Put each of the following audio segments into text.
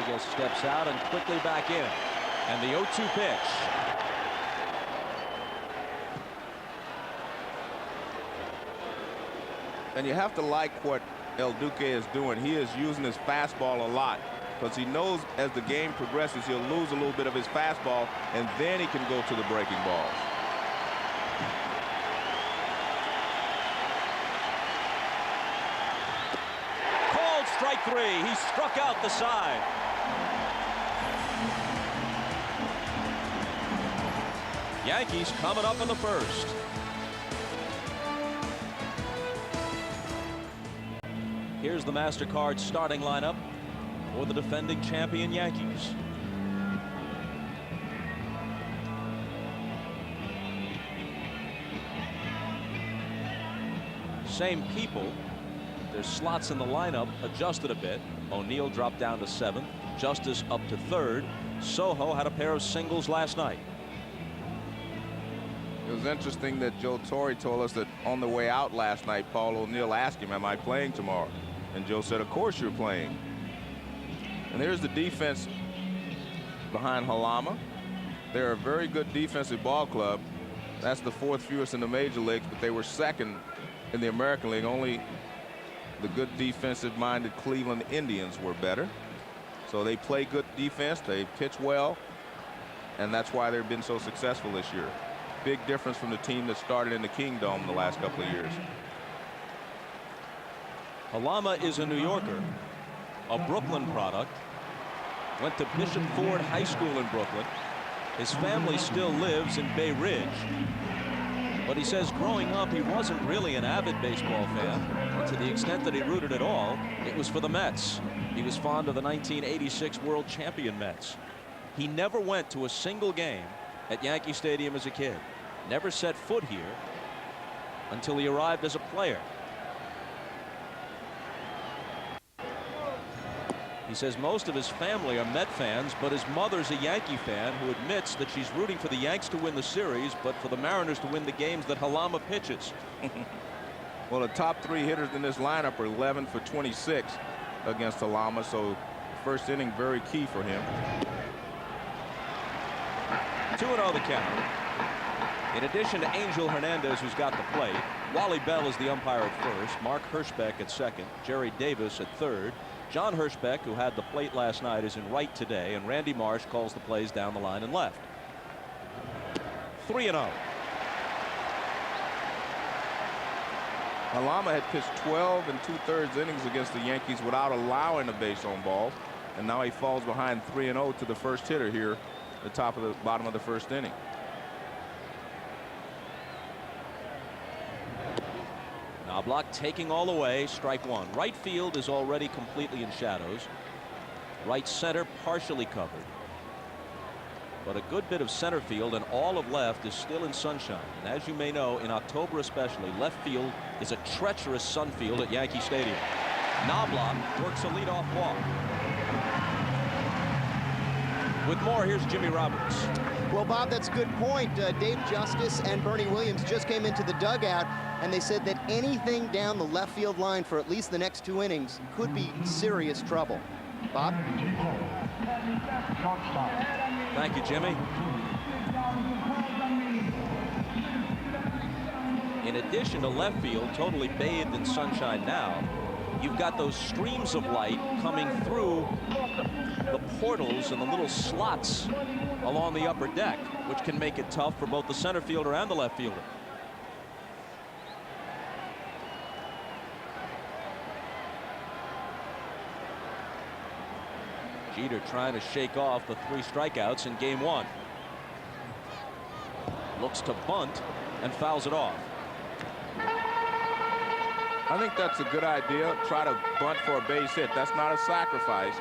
Rodriguez steps out and quickly back in. And the 0-2 pitch. And you have to like what El Duque is doing. He is using his fastball a lot because he knows as the game progresses, he'll lose a little bit of his fastball, and then he can go to the breaking balls. Called strike 3. He struck out the side. Yankees coming up in the first. Here's the MasterCard starting lineup for the defending champion Yankees. Same people. Their slots in the lineup adjusted a bit. O'Neill dropped down to 7th. Justice up to 3rd. Soho had a pair of singles last night. It was interesting that Joe Torre told us that on the way out last night, Paul O'Neill asked him, am I playing tomorrow? And Joe said, of course you're playing. And there's the defense behind Halama. They're a very good defensive ball club. That's the 4th fewest in the major leagues, but they were 2nd in the American League. Only the good defensive-minded Cleveland Indians were better. So they play good defense, they pitch well, and that's why they've been so successful this year. Big difference from the team that started in the Kingdome the last couple of years. Halama is a New Yorker, a Brooklyn product. Went to Bishop Ford High School in Brooklyn. His family still lives in Bay Ridge. But he says growing up, he wasn't really an avid baseball fan. And to the extent that he rooted at all, it was for the Mets. He was fond of the 1986 World Champion Mets. He never went to a single game at Yankee Stadium as a kid. Never set foot here until he arrived as a player. He says most of his family are Met fans, but his mother's a Yankee fan who admits that she's rooting for the Yanks to win the series, but for the Mariners to win the games that Halama pitches. Well, the top 3 hitters in this lineup are 11 for 26 against Halama, so first inning very key for him. 2-0 the count. In addition to Angel Hernandez, who's got the plate, Wally Bell is the umpire at first, Mark Hirschbeck at 2nd, Jerry Davis at 3rd. John Hirschbeck, who had the plate last night, is in right today, and Randy Marsh calls the plays down the line and left. 3-0. Halama had pitched 12 2/3 innings against the Yankees without allowing a base on balls, and now he falls behind 3-0 to the first hitter here at the bottom of the first inning. Knobloch taking all the way, strike 1. Right field is already completely in shadows. Right center partially covered. But a good bit of center field and all of left is still in sunshine. And as you may know, in October especially, left field is a treacherous sun field at Yankee Stadium. Knobloch works a leadoff walk. With more, here's Jimmy Roberts. Well, Bob, that's a good point. Dave Justice and Bernie Williams just came into the dugout, and they said that anything down the left field line for at least the next 2 innings could be serious trouble. Bob? Thank you, Jimmy. In addition to left field, totally bathed in sunshine now, you've got those streams of light coming through the portals and the little slots along the upper deck, which can make it tough for both the center fielder and the left fielder. Jeter trying to shake off the 3 strikeouts in game 1. Looks to bunt and fouls it off. I think that's a good idea. Try to bunt for a base hit. That's not a sacrifice.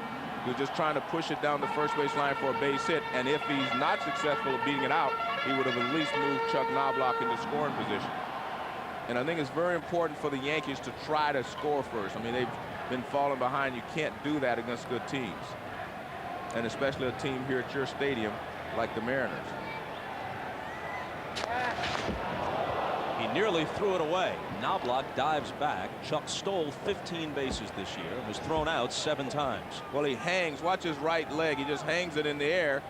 You're just trying to push it down the first base line for a base hit. And if he's not successful at beating it out, he would have at least moved Chuck Knobloch into scoring position. And I think it's very important for the Yankees to try to score first. I mean, they've been falling behind. You can't do that against good teams. And especially a team here at your stadium like the Mariners. He nearly threw it away. Knobloch dives back. Chuck stole 15 bases this year and was thrown out 7 times. Well, he hangs. Watch his right leg. He just hangs it in the air,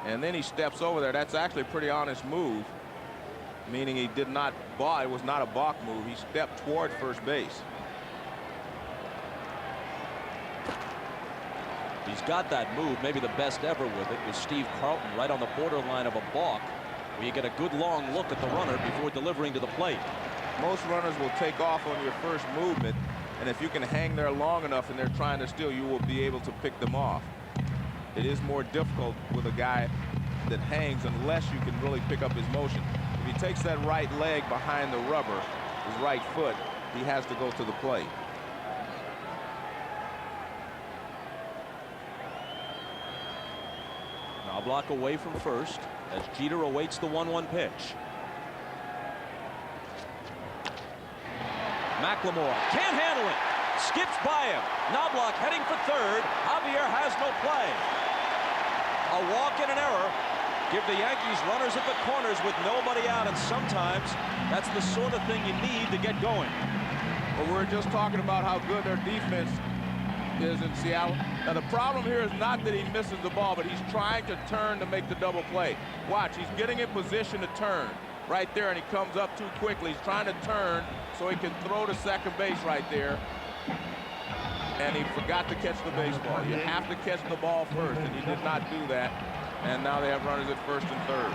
and then he steps over there. That's actually a pretty honest move, meaning he did not balk. It was not a balk move. He stepped toward first base. He's got that move, maybe the best ever with it, was Steve Carlton right on the borderline of a balk, where you get a good long look at the runner before delivering to the plate. Most runners will take off on your first movement, and if you can hang there long enough and they're trying to steal, you will be able to pick them off. It is more difficult with a guy that hangs unless you can really pick up his motion. If he takes that right leg behind the rubber, his right foot, he has to go to the plate. Knobloch away from first as Jeter awaits the 1-1 pitch. McLemore can't handle it. Skips by him. Knobloch heading for third. Javier has no play. A walk and an error give the Yankees runners at the corners with nobody out, and sometimes that's the sort of thing you need to get going. But we're just talking about how good their defense is in Seattle. Now the problem here is not that he misses the ball, but he's trying to turn to make the double play. Watch, he's getting in position to turn right there, and he comes up too quickly. He's trying to turn so he can throw to second base right there, and he forgot to catch the baseball. You have to catch the ball first, and he did not do that, and now they have runners at first and third.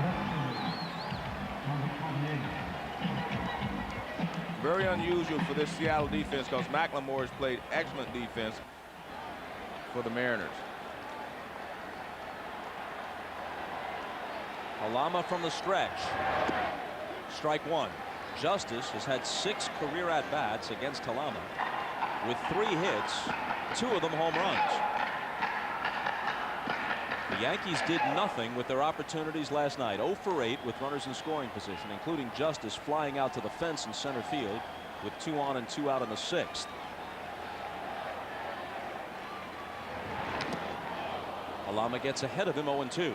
Very unusual for this Seattle defense, because McLemore has played excellent defense for the Mariners. Alama from the stretch. Strike 1. Justice has had 6 career at-bats against Alama with 3 hits, 2 of them home runs. The Yankees did nothing with their opportunities last night. 0 for 8 with runners in scoring position, including Justice flying out to the fence in center field with 2 on and 2 out in the 6th. Alama gets ahead of him 0-2.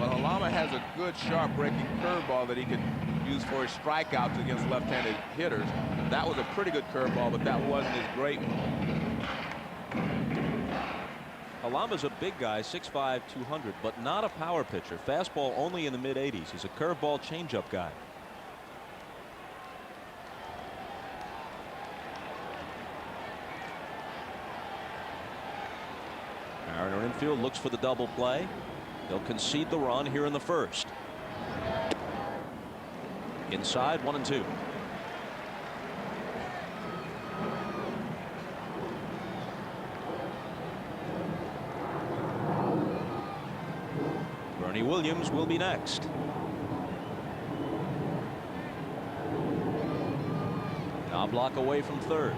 Well, Alama has a good sharp breaking curveball that he can use for his strikeouts against left-handed hitters. That was a pretty good curveball, but that wasn't his great one. Alama's a big guy, 6'5", 200, but not a power pitcher. Fastball only in the mid-80s. He's a curveball changeup guy. Mariner infield looks for the double play. They'll concede the run here in the first. Inside, 1-2. Bernie Williams will be next. Knobloch away from third.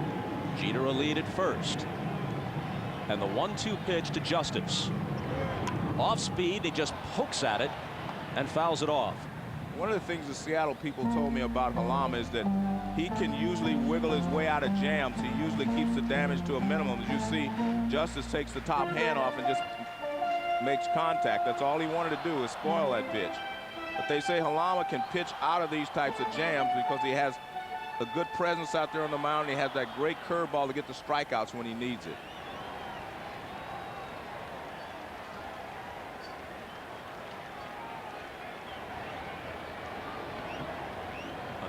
Jeter a lead at first. And the 1-2 pitch to Justice. Off speed, he just pokes at it and fouls it off. One of the things the Seattle people told me about Alama is that he can usually wiggle his way out of jams. He usually keeps the damage to a minimum. As you see, Justice takes the top hand off and just makes contact. That's all he wanted to do, is spoil that pitch. But they say Alama can pitch out of these types of jams because he has a good presence out there on the mound. He has that great curveball to get the strikeouts when he needs it.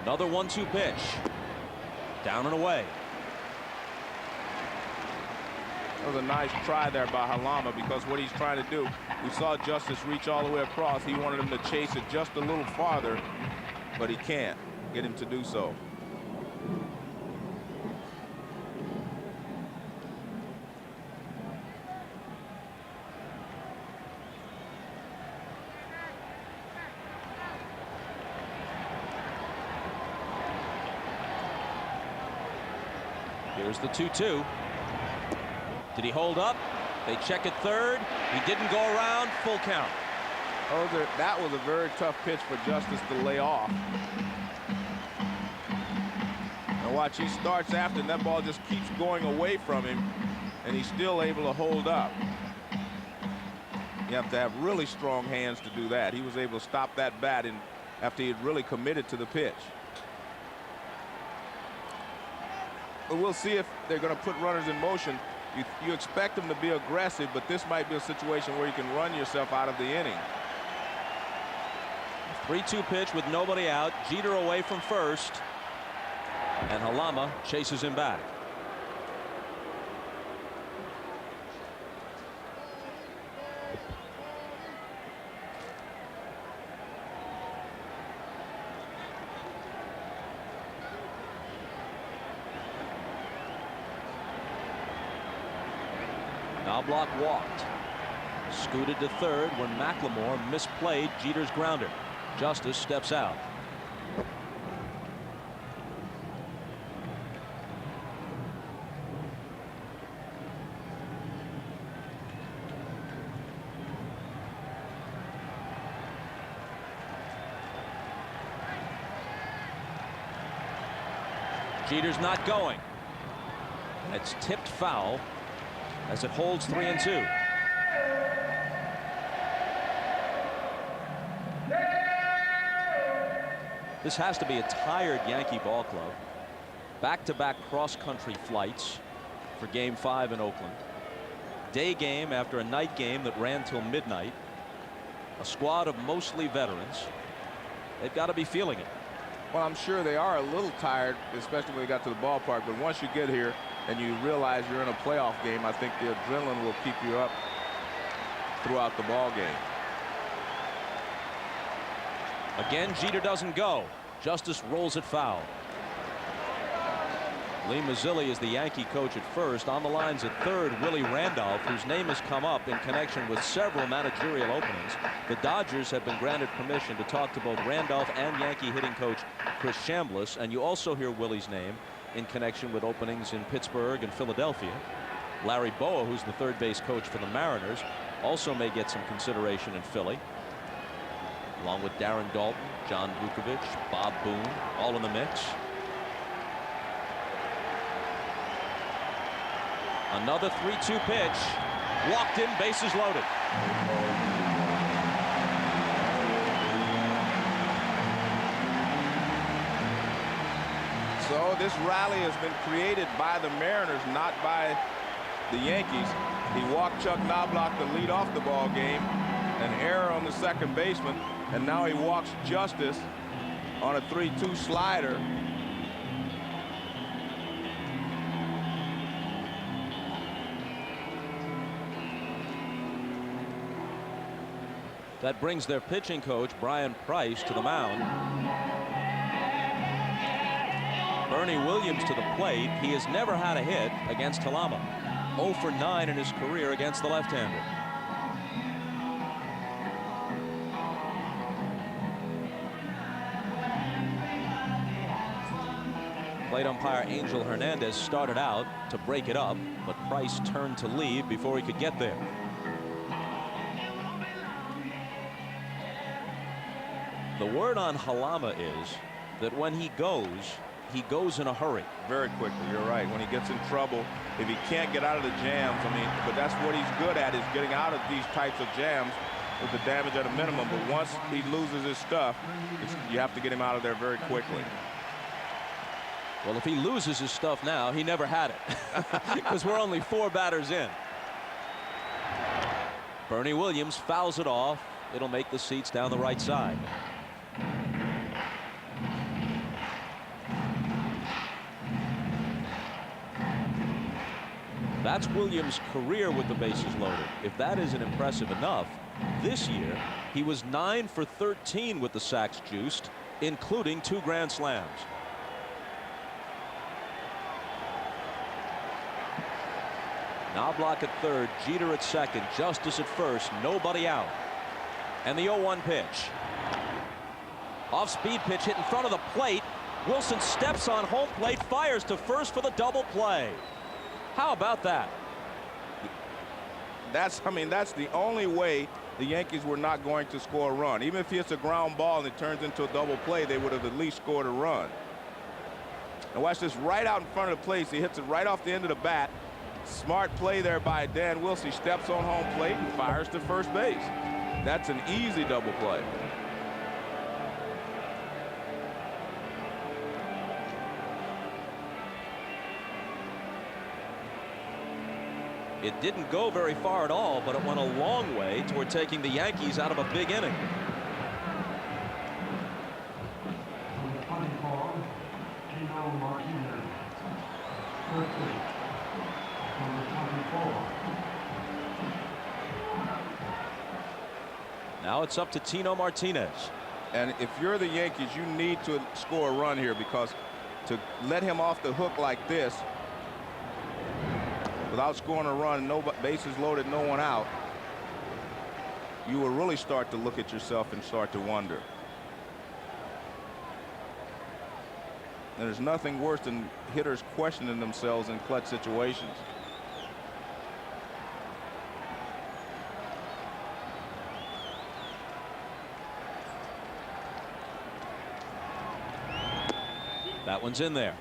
Another 1-2 pitch. Down and away. That was a nice try there by Alama, because what he's trying to do, we saw Justice reach all the way across. He wanted him to chase it just a little farther, but he can't get him to do so. Here's the 2-2. Did he hold up? They check at third. He didn't go around. Full count. Oh, that was a very tough pitch for Justice to lay off. And watch, he starts after, and that ball just keeps going away from him, and he's still able to hold up. You have to have really strong hands to do that. He was able to stop that bat in after he had really committed to the pitch. But we'll see if they're going to put runners in motion. You expect them to be aggressive, but this might be a situation where you can run yourself out of the inning. 3-2 pitch with nobody out. Jeter away from first. And Halama chases him back. Knobloch walked. Scooted to third when McLemore misplayed Jeter's grounder. Justice steps out. Jeter's not going. It's tipped foul as it holds 3-2. This has to be a tired Yankee ball club. Back-to-back cross-country flights for Game 5 in Oakland. Day game after a night game that ran till midnight. A squad of mostly veterans. They've got to be feeling it. Well, I'm sure they are a little tired, especially when they got to the ballpark. But once you get here and you realize you're in a playoff game, I think the adrenaline will keep you up throughout the ball game. Again, Jeter doesn't go. Justice rolls it foul. Lee Mazzilli is the Yankee coach at first. On the lines at third, Willie Randolph, whose name has come up in connection with several managerial openings. The Dodgers have been granted permission to talk to both Randolph and Yankee hitting coach Chris Chambliss, and you also hear Willie's name in connection with openings in Pittsburgh and Philadelphia. Larry Boa, who's the third base coach for the Mariners, also may get some consideration in Philly, along with Darren Dalton, John Vukovich, Bob Boone, all in the mix. Another 3-2 pitch. Walked in, bases loaded. So this rally has been created by the Mariners, not by the Yankees. He walked Chuck Knobloch to lead off the ball game. An error on the second baseman, and now he walks Justice on a 3-2 slider. That brings their pitching coach, Brian Price, to the mound. Bernie Williams to the plate. He has never had a hit against Halama. 0 for 9 in his career against the left-hander. Plate umpire Angel Hernandez started out to break it up, but Price turned to leave before he could get there. The word on Halama is that when he goes in a hurry. Very quickly, you're right. When he gets in trouble, if he can't get out of the jams, I mean, but that's what he's good at, is getting out of these types of jams with the damage at a minimum. But once he loses his stuff, you have to get him out of there very quickly. Well, if he loses his stuff now, he never had it, because we're only 4 batters in. Bernie Williams fouls it off. It'll make the seats down the right side. That's Williams' career with the bases loaded. If that isn't impressive enough, this year he was 9 for 13 with the sacks juiced, including 2 grand slams. Knobloch at third, Jeter at second, Justice at first, nobody out. And the 0-1 pitch. Off-speed pitch hit in front of the plate. Wilson steps on home plate, fires to first for the double play. How about that? That's the only way the Yankees were not going to score a run. Even if it's a ground ball and it turns into a double play, they would have at least scored a run. And watch this, right out in front of the plate. He hits it right off the end of the bat. Smart play there by Dan Wilson. He steps on home plate and fires to first base. That's an easy double play. It didn't go very far at all, but it went a long way toward taking the Yankees out of a big inning. Now it's up to Tino Martinez. And if you're the Yankees, you need to score a run here, because to let him off the hook like this without scoring a run, no bases loaded, no one out, you will really start to look at yourself and start to wonder. And there's nothing worse than hitters questioning themselves in clutch situations. That one's in there.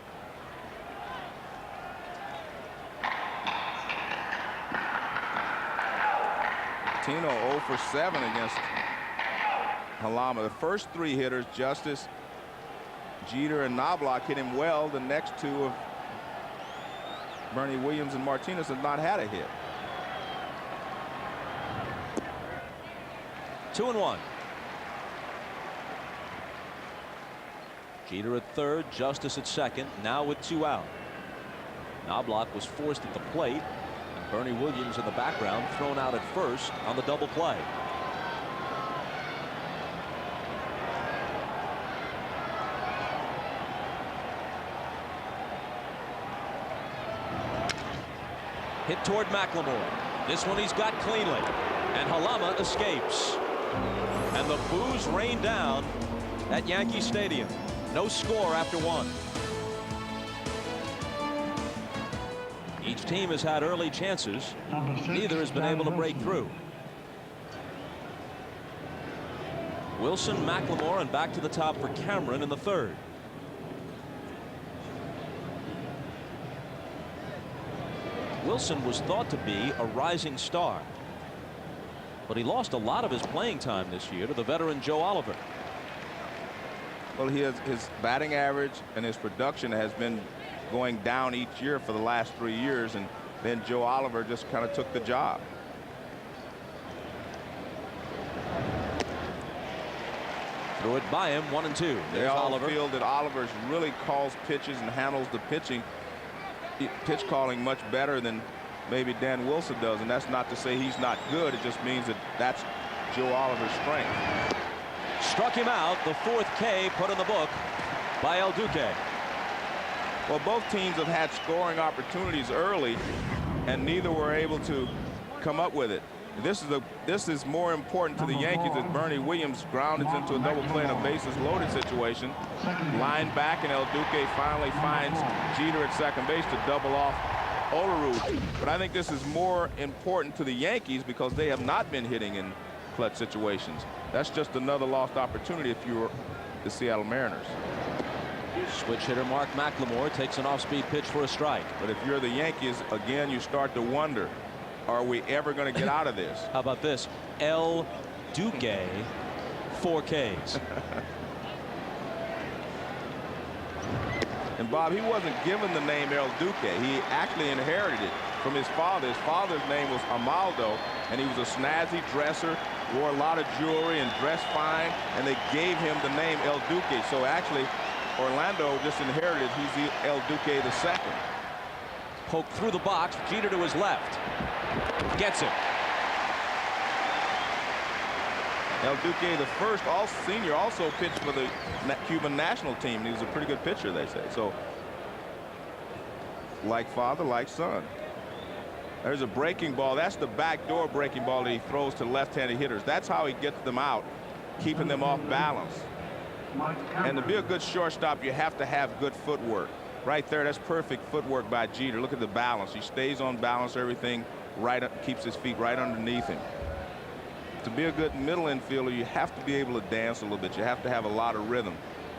Tino 0 for 7 against Halama. The first 3 hitters, Justice, Jeter, and Knobloch, hit him well. The next 2 of Bernie Williams and Martinez have not had a hit. 2-1. Jeter at third, Justice at second, now with 2 out. Knobloch was forced at the plate, and Bernie Williams in the background thrown out at first on the double play. Hit toward McLemore. This one he's got cleanly, and Halama escapes. And the boos rain down at Yankee Stadium. No score after 1. Each team has had early chances. Neither has been able to break through. Wilson, McLemore, and back to the top for Cameron in the third. Wilson was thought to be a rising star, but he lost a lot of his playing time this year to the veteran Joe Oliver. Well, his batting average and his production has been going down each year for the last 3 years, and then Joe Oliver just kind of took the job. Threw it by him, 1-2. They all feel that Oliver really calls pitches and handles the pitch calling much better than maybe Dan Wilson does, and that's not to say he's not good. It just means that that's Joe Oliver's strength. Struck him out, the 4th K put in the book by El Duque. Well, both teams have had scoring opportunities early, and neither were able to come up with it. This is more important to the Yankees as Bernie Williams grounded into a double play in a bases loaded situation. Line back, and El Duque finally finds Jeter at second base to double off Olerud. But I think this is more important to the Yankees because they have not been hitting in clutch situations. That's just another lost opportunity if you're the Seattle Mariners. Switch hitter Mark McLemore takes an off-speed pitch for a strike. But if you're the Yankees, again, you start to wonder, are we ever going to get out of this? How about this? El Duque, 4 Ks. And Bob, he wasn't given the name El Duque. He actually inherited it from his father. His father's name was Amaldo, and he was a snazzy dresser, wore a lot of jewelry and dressed fine, and they gave him the name El Duque. So actually, Orlando just inherited. He's the El Duque II. Poke through the box, Jeter to his left. Gets it. El Duque the first, all senior, also pitched for the Cuban national team, and he was a pretty good pitcher, they say. So, like father, like son. There's a breaking ball. That's the backdoor breaking ball that he throws to left-handed hitters. That's how he gets them out, keeping them off balance. And to be a good shortstop, you have to have good footwork. Right there, that's perfect footwork by Jeter. Look at the balance. He stays on balance, everything right up, keeps his feet right underneath him. To be a good middle infielder, you have to be able to dance a little bit. You have to have a lot of rhythm.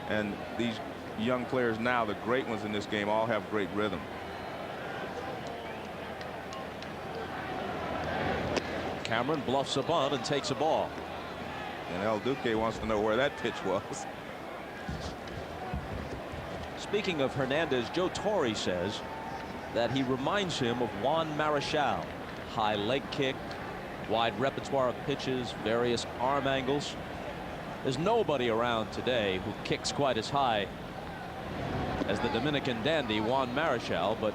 And these young players now, the great ones in this game, all have great rhythm. Cameron bluffs a bunt and takes a ball. And El Duque wants to know where that pitch was. Speaking of Hernandez, Joe Torre says that he reminds him of Juan Marichal. high leg kick, wide repertoire of pitches, various arm angles. There's nobody around today who kicks quite as high as the Dominican dandy Juan Marichal, but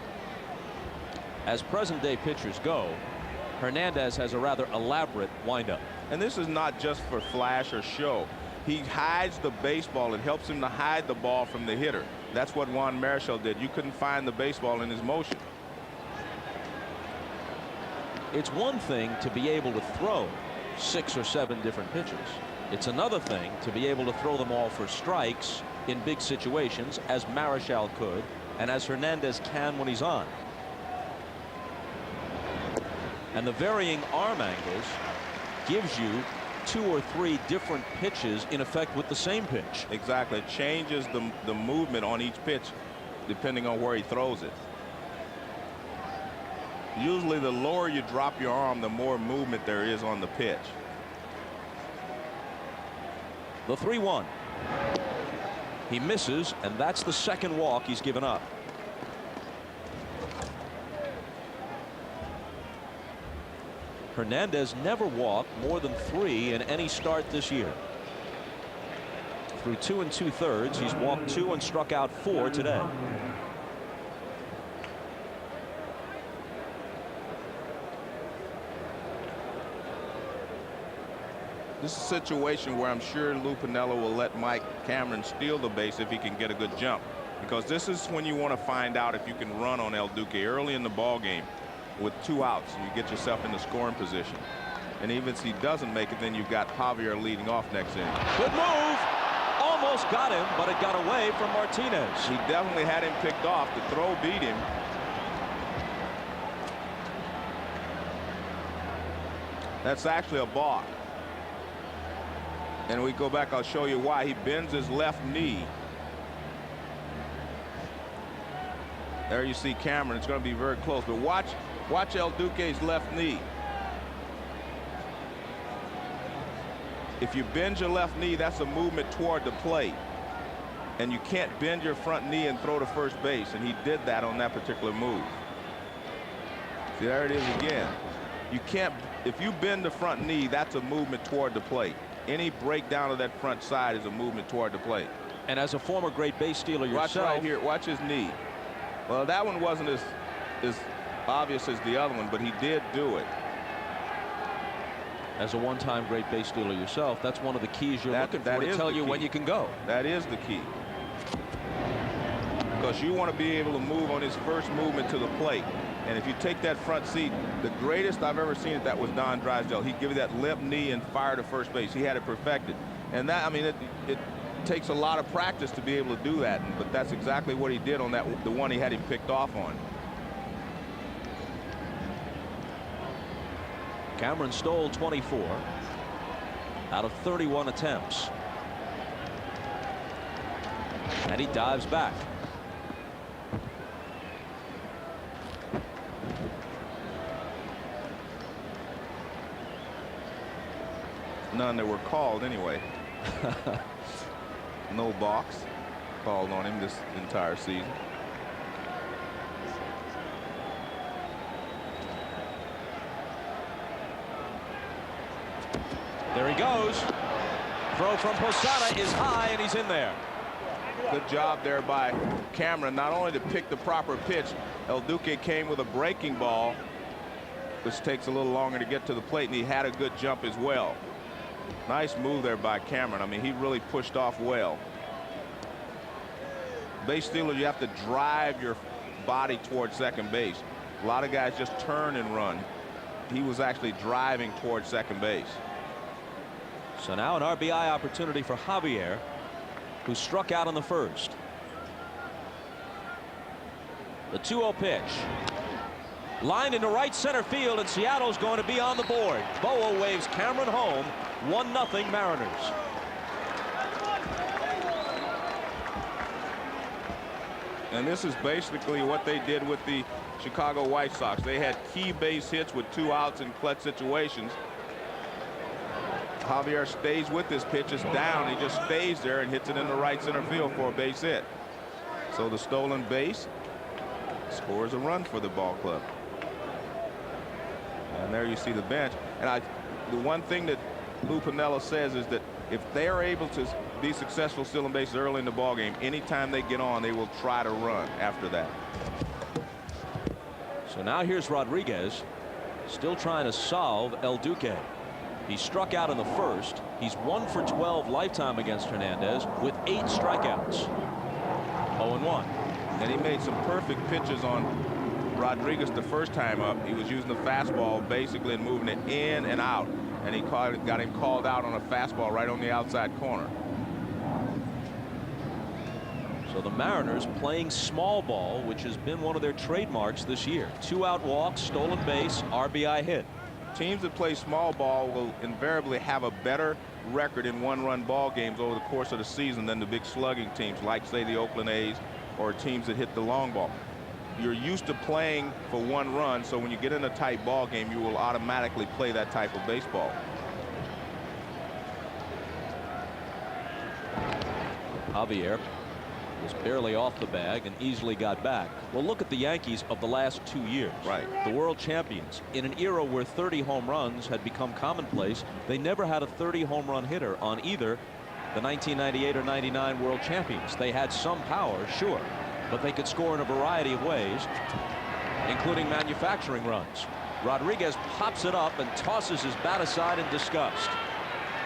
as present-day pitchers go, Hernandez has a rather elaborate windup. And this is not just for flash or show. He hides the baseball. It helps him to hide the ball from the hitter. That's what Juan Marichal did. You couldn't find the baseball in his motion. It's one thing to be able to throw 6 or 7 different pitches. It's another thing to be able to throw them all for strikes in big situations, as Marichal could and as Hernandez can when he's on. And the varying arm angles gives you 2 or 3 different pitches in effect with the same pitch. Exactly. It changes the movement on each pitch depending on where he throws it. Usually the lower you drop your arm, the more movement there is on the pitch. The 3-1. He misses, and that's the second walk he's given up. Hernandez never walked more than 3 in any start this year. Through 2 2/3, he's walked 2 and struck out 4 today. This is a situation where I'm sure Lou Piniella will let Mike Cameron steal the base if he can get a good jump, because this is when you want to find out if you can run on El Duque early in the ball game. With 2 outs, you get yourself in the scoring position. And even if he doesn't make it, then you've got Javier leading off next inning. Good move. Almost got him, but it got away from Martinez. He definitely had him picked off. The throw beat him. That's actually a balk. And we go back, I'll show you why. He bends his left knee. There you see Cameron. It's going to be very close, but watch El Duque's left knee. If you bend your left knee, that's a movement toward the plate, and you can't bend your front knee and throw to first base, and he did that on that particular move. See, there it is again. You can't, if you bend the front knee, that's a movement toward the plate. Any breakdown of that front side is a movement toward the plate. And as a former great base stealer yourself, watch right here, watch his knee. Well, that one wasn't as obvious as the other one, but he did do it. As a one-time great base stealer yourself, that's one of the keys you're looking for to tell you when you can go. That is the key. Because you want to be able to move on his first movement to the plate. And if you take that front seat, the greatest I've ever seen it, that was Don Drysdale. He'd give you that limp knee and fire to first base. He had it perfected. And that, I mean, it takes a lot of practice to be able to do that, but that's exactly what he did on that, the one he had him picked off on. Cameron stole 24 out of 31 attempts, and he dives back. None that were called anyway. No box called on him this entire season. There he goes. Throw from Posada is high, and he's in there. Good job there by Cameron, not only to pick the proper pitch. El Duque came with a breaking ball, which takes a little longer to get to the plate, and he had a good jump as well. Nice move there by Cameron. I mean, he really pushed off well. Base stealer, you have to drive your body towards second base. A lot of guys just turn and run. He was actually driving towards second base. So now an RBI opportunity for Javier, who struck out on the first. The 2-0 pitch. Lined into right center field, and Seattle's going to be on the board. Boa waves Cameron home. 1-0 Mariners. And this is basically what they did with the Chicago White Sox. They had key base hits with 2 outs in clutch situations. Javier stays with this pitch. It's down. He just stays there and hits it in the right center field for a base hit. So the stolen base scores a run for the ball club. And there you see the bench. And the one thing that Lou Piniella says is that if they are able to be successful stealing bases early in the ballgame, anytime they get on, they will try to run after that. So now here's Rodriguez, still trying to solve El Duque. He struck out in the first. He's 1 for 12 lifetime against Hernandez with 8 strikeouts. 0-1. And he made some perfect pitches on Rodriguez the first time up. He was using the fastball basically and moving it in and out. And he got him called out on a fastball right on the outside corner. So the Mariners playing small ball, which has been one of their trademarks this year. 2-out walks, stolen base, RBI hit. Teams that play small ball will invariably have a better record in one-run ball games over the course of the season than the big slugging teams like, say, the Oakland A's or teams that hit the long ball. You're used to playing for 1 run, so when you get in a tight ball game, you will automatically play that type of baseball. Javier was barely off the bag and easily got back. Well, look at the Yankees of the last 2 years. Right. The world champions. In an era where 30 home runs had become commonplace, they never had a 30 home run hitter on either the 1998 or 99 world champions. They had some power, sure, but they could score in a variety of ways, including manufacturing runs. Rodriguez pops it up and tosses his bat aside in disgust.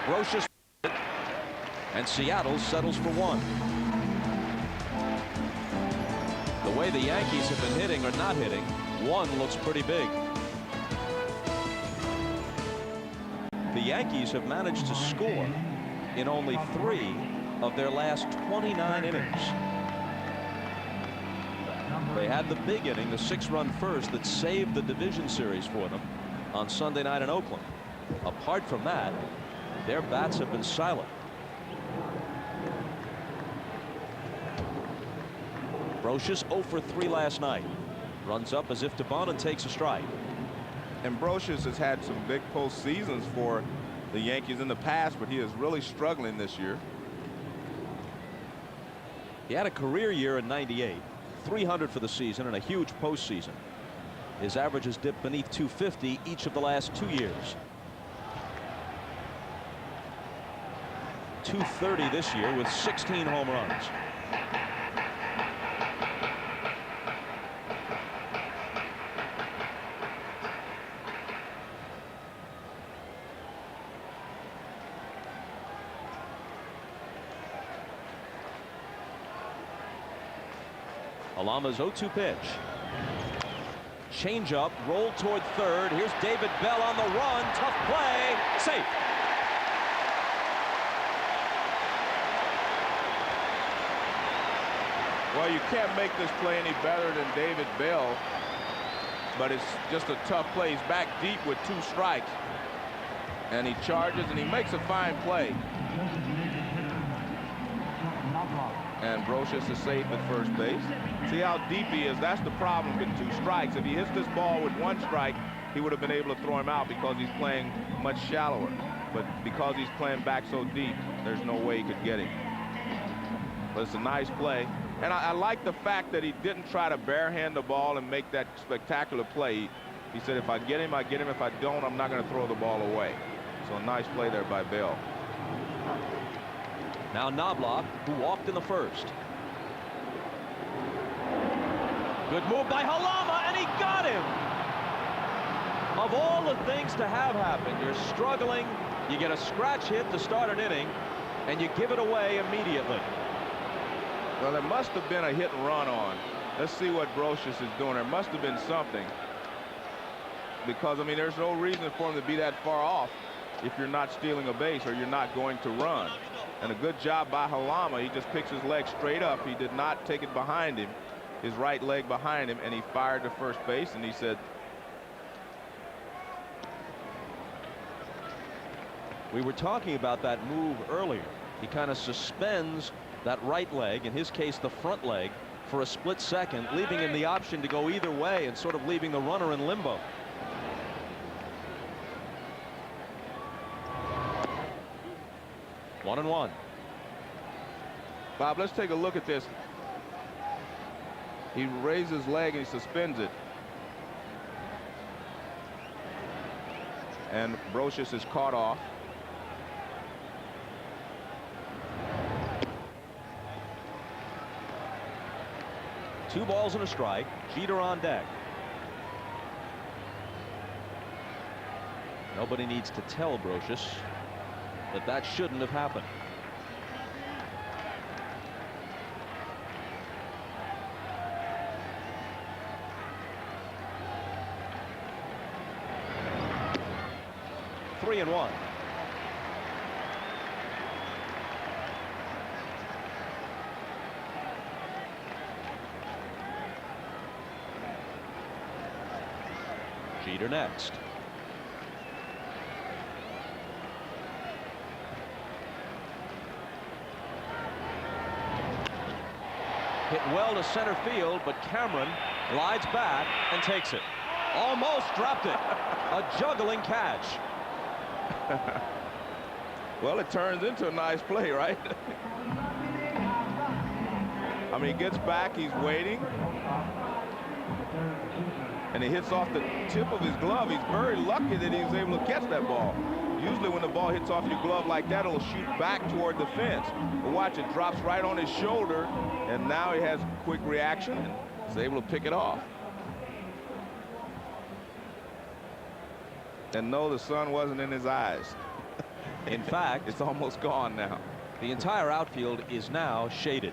Brocious, and Seattle settles for 1. The way the Yankees have been hitting or not hitting, 1 looks pretty big. The Yankees have managed to score in only 3 of their last 29 innings. They had the big inning, the 6-run first, that saved the division series for them on Sunday night in Oakland. Apart from that, their bats have been silent. Brocious 0 for 3 last night. Runs up as if to bunt and takes a strike. And Brocious has had some big postseasons for the Yankees in the past, but he is really struggling this year. He had a career year in '98, 300 for the season and a huge postseason. His average has dipped beneath 250 each of the last 2 years. 230 this year with 16 home runs. Alama's 0-2 pitch. Changeup, roll toward third. Here's David Bell on the run. Tough play. Safe. Well, you can't make this play any better than David Bell, but it's just a tough play. He's back deep with 2 strikes, and he charges and he makes a fine play. And Brocious is safe at first base. See how deep he is. That's the problem with 2 strikes. If he hits this ball with 1 strike, he would have been able to throw him out because he's playing much shallower. But because he's playing back so deep, there's no way he could get him. But it's a nice play. And I like the fact that he didn't try to barehand the ball and make that spectacular play. He said, if I get him, I get him. If I don't, I'm not going to throw the ball away. So a nice play there by Bell. Now Knobloch, who walked in the first. Good move by Halama, and he got him. Of all the things to have happen, you're struggling, you get a scratch hit to start an inning, and you give it away immediately. Well, there must have been a hit and run on. Let's see what Brocious is doing. There must have been something. Because, I mean, there's no reason for him to be that far off if you're not stealing a base or you're not going to run. And a good job by Halama. He just picks his leg straight up. He did not take it behind him, his right leg behind him, and he fired to first base, and he said, we were talking about that move earlier. He kind of suspends that right leg, in his case the front leg, for a split second, leaving him the option to go either way and sort of leaving the runner in limbo. One and one. Bob, let's take a look at this. He raises his leg and he suspends it. And Brocious is caught off. Two balls and a strike. Jeter on deck. Nobody needs to tell Brocious that that shouldn't have happened. Three and one. Jeter next. Hit well to center field, but Cameron glides back and takes it. Almost dropped it. A juggling catch. Well, it turns into a nice play, right? I mean, he gets back, he's waiting, and he hits off the tip of his glove. He's very lucky that he was able to catch that ball. Usually when the ball hits off your glove like that, it'll shoot back toward the fence. But watch, it drops right on his shoulder, and now he has quick reaction and is able to pick it off. And no, the sun wasn't in his eyes. In fact, it's almost gone now. The entire outfield is now shaded.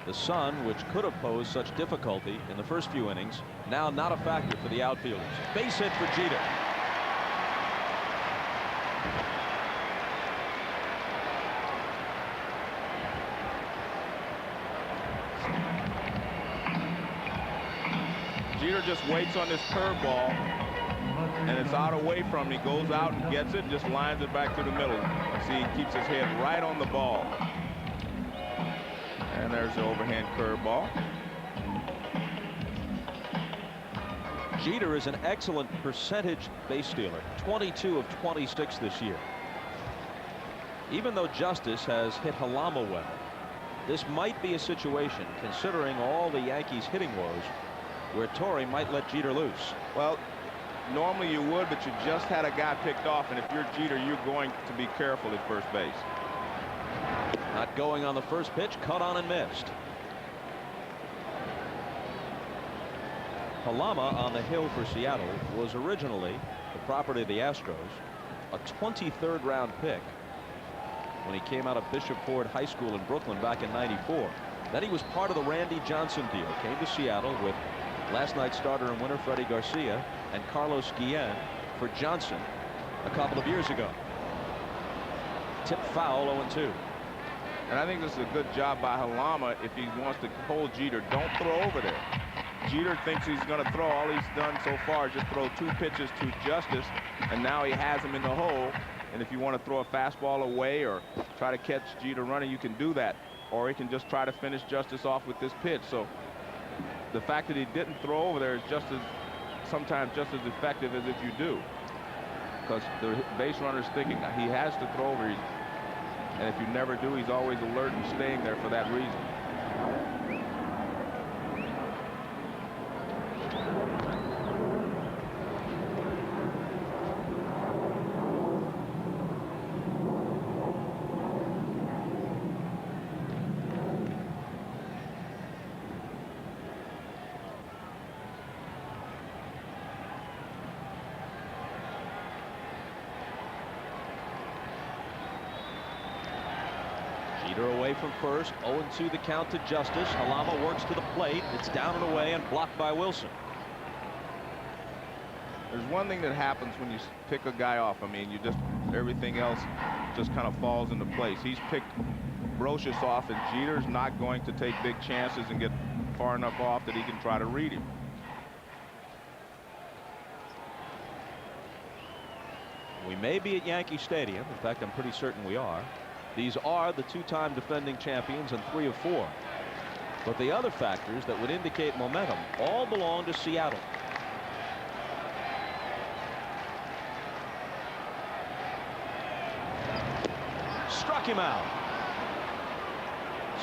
The sun, which could have posed such difficulty in the first few innings, now not a factor for the outfielders. Base hit for Jeter. Jeter just waits on this curveball, and it's out away from him. He goes out and gets it, just lines it back to the middle. See, he keeps his head right on the ball. And there's the overhand curveball. Jeter is an excellent percentage base stealer, 22 of 26 this year. Even though Justice has hit Halama well, this might be a situation, considering all the Yankees hitting woes, where Torre might let Jeter loose. Well, normally you would, but you just had a guy picked off, and if you're Jeter, you're going to be careful at first base. Not going on the first pitch, cut on and missed. Halama on the hill for Seattle was originally the property of the Astros, a 23rd round pick when he came out of Bishop Ford High School in Brooklyn back in '94. Then he was part of the Randy Johnson deal, came to Seattle with last night's starter and winner Freddie Garcia and Carlos Guillen for Johnson a couple of years ago. Tip foul, 0-2. And I think this is a good job by Halama. If he wants to hold Jeter, don't throw over there. Jeter thinks he's going to throw. All he's done so far is just throw 2 pitches to Justice, and now he has him in the hole. And if you want to throw a fastball away or try to catch Jeter running, you can do that. Or he can just try to finish Justice off with this pitch. So the fact that he didn't throw over there is sometimes just as effective as if you do. Because the base runner's thinking he has to throw over. And if you never do, he's always alert and staying there for that reason. Jeter away from first, 0-2 the count to Justice. Halama works to the plate. It's down and away and blocked by Wilson. There's one thing that happens when you pick a guy off. I mean, everything else just kind of falls into place. He's picked Brocious off, and Jeter's not going to take big chances and get far enough off that he can try to read him. We may be at Yankee Stadium. In fact, I'm pretty certain we are. These are the 2-time defending champions and 3 of 4. But the other factors that would indicate momentum all belong to Seattle. Struck him out.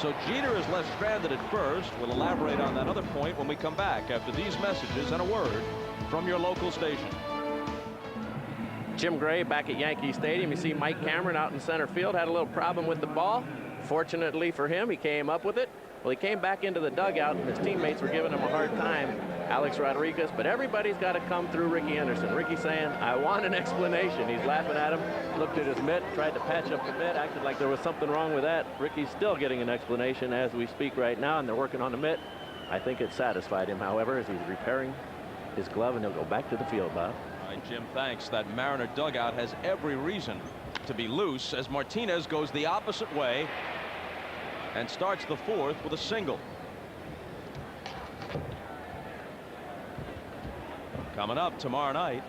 So Jeter is left stranded at first. We'll elaborate on that other point when we come back after these messages and a word from your local station. Jim Gray back at Yankee Stadium. You see Mike Cameron out in center field had a little problem with the ball. Fortunately for him, he came up with it. Well, he came back into the dugout, and his teammates were giving him a hard time, Alex Rodriguez, but everybody's got to come through Ricky Anderson. Ricky saying, I want an explanation. He's laughing at him, looked at his mitt, tried to patch up the mitt, acted like there was something wrong with that. Ricky's still getting an explanation as we speak right now, and they're working on the mitt. I think it satisfied him, however, as he's repairing his glove, and he'll go back to the field, Bob. All right, Jim, thanks. That Mariner dugout has every reason to be loose as Martinez goes the opposite way and starts the fourth with a single. Coming up tomorrow night.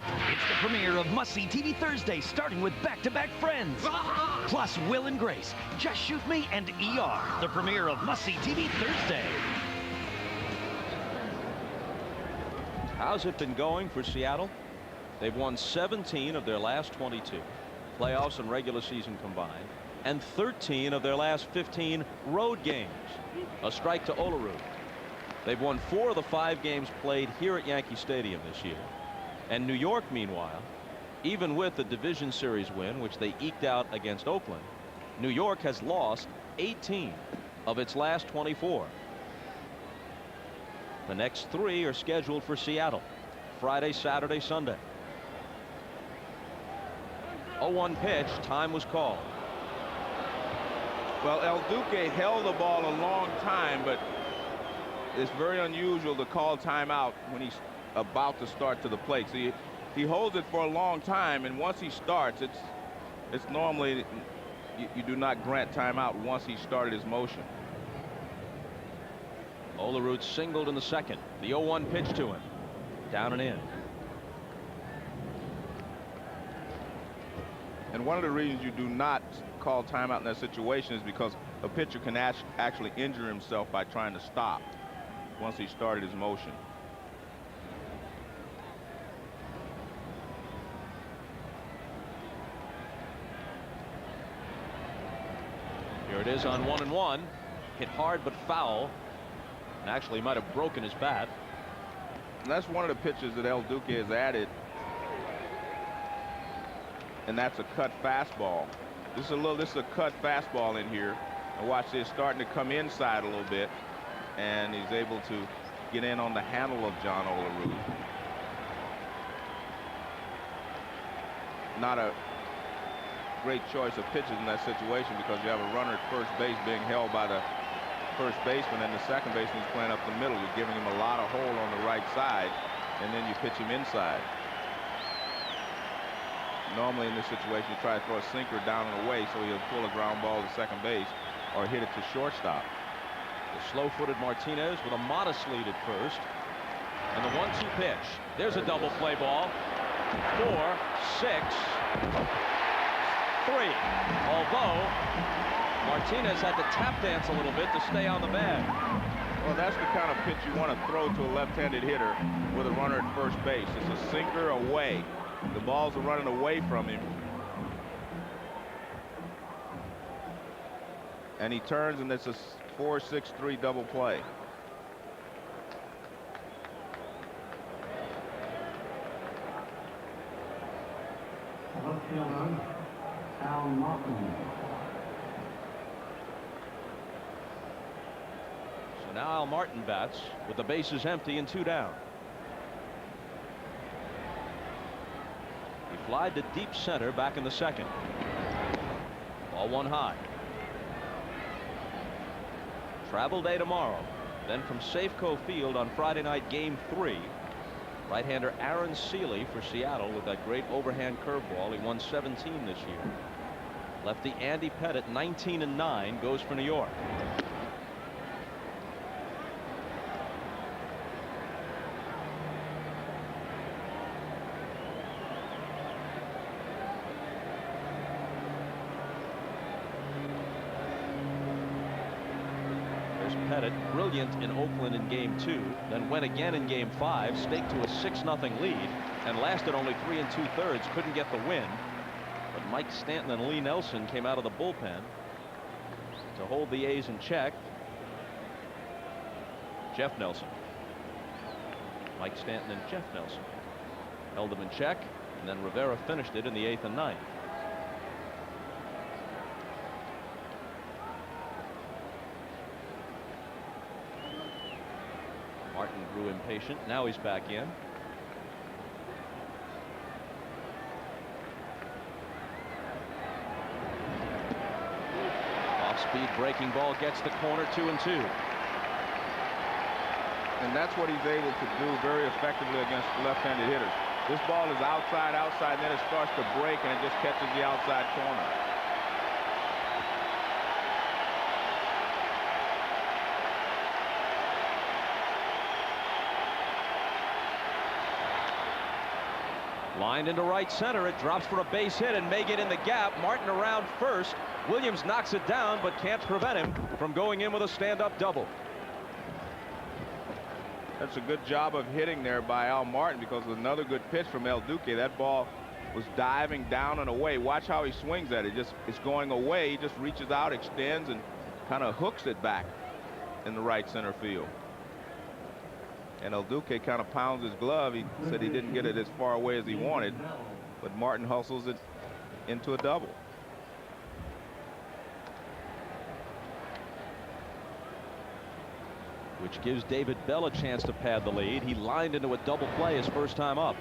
It's the premiere of must-see TV Thursday, starting with back-to-back Friends. Plus Will and Grace, Just Shoot Me, and ER. The premiere of must-see TV Thursday. How's it been going for Seattle? They've won 17 of their last 22, playoffs and regular season combined, and 13 of their last 15 road games. A strike to Olerud. They've won 4 of the 5 games played here at Yankee Stadium this year. And New York, meanwhile, even with the division series win, which they eked out against Oakland, New York has lost 18 of its last 24. The next 3 are scheduled for Seattle Friday, Saturday, Sunday. 0-1 pitch. Time was called. Well, El Duque held the ball a long time, but it's very unusual to call timeout when he's about to start to the plate. So he holds it for a long time, and once he starts, it's normally you do not grant timeout once he started his motion. Olerud singled in the second. The 0-1 pitch to him. Down and in. And one of the reasons you do not call timeout in that situation is because a pitcher can actually injure himself by trying to stop once he started his motion. Here it is on 1-1. Hit hard but foul. And actually might have broken his bat. And that's one of the pitches that El Duque has added. And that's a cut fastball. This is a cut fastball in here. And watch this, starting to come inside a little bit. And he's able to get in on the handle of John Olerud. Not a great choice of pitches in that situation because you have a runner at first base being held by the first baseman, and the second baseman is playing up the middle. You're giving him a lot of hole on the right side, and then you pitch him inside. Normally in this situation, you try to throw a sinker down and away so he'll pull a ground ball to second base or hit it to shortstop. The slow-footed Martinez with a modest lead at first. And the 1-2 pitch. There's a double play ball. 4, 6, 3. Although Martinez had to tap dance a little bit to stay on the bag. Well, that's the kind of pitch you want to throw to a left-handed hitter with a runner at first base. It's a sinker away. The balls are running away from him. And he turns, and it's a 4-6-3 double play. So now Al Martin bats with the bases empty and 2 down. He flied to deep center back in the second. Ball 1 high. Travel day tomorrow. Then from Safeco Field on Friday night, game 3. Right-hander Aaron Seeley for Seattle with that great overhand curveball. He won 17 this year. Lefty Andy Pettit, 19-9, goes for New York. Pettit, brilliant in Oakland in game 2, then went again in game 5, staked to a 6-0 lead, and lasted only 3 2/3, couldn't get the win. But Mike Stanton and Lee Nelson came out of the bullpen to hold the A's in check. Jeff Nelson. Mike Stanton and Jeff Nelson held them in check, and then Rivera finished it in the 8th and 9th. Martin grew impatient. Now he's back in. Off-speed breaking ball gets the corner, 2-2. And that's what he's able to do very effectively against left-handed hitters. This ball is outside, and then it starts to break, and it just catches the outside corner. Lined into right center. It drops for a base hit and may get in the gap. Martin around first. Williams knocks it down, but can't prevent him from going in with a stand-up double. That's a good job of hitting there by Al Martin, because with another good pitch from El Duque, that ball was diving down and away. Watch how he swings at it. It's going away. He just reaches out, extends, and kind of hooks it back in the right center field. And El Duque kind of pounds his glove. He said he didn't get it as far away as he wanted, but Martin hustles it into a double. Which gives David Bell a chance to pad the lead. He lined into a double play his first time up.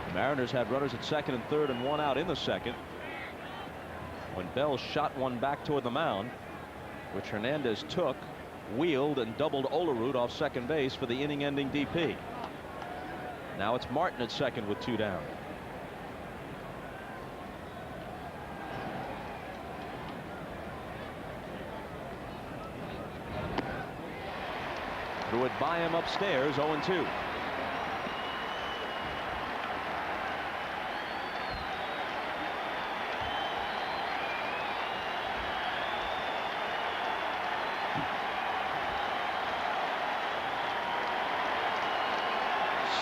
The Mariners had runners at second and third and one out in the second when Bell shot one back toward the mound, which Hernandez took, wheeled, and doubled Olerud off second base for the inning-ending DP. Now it's Martin at second with 2 down. Threw it by him upstairs, 0-2.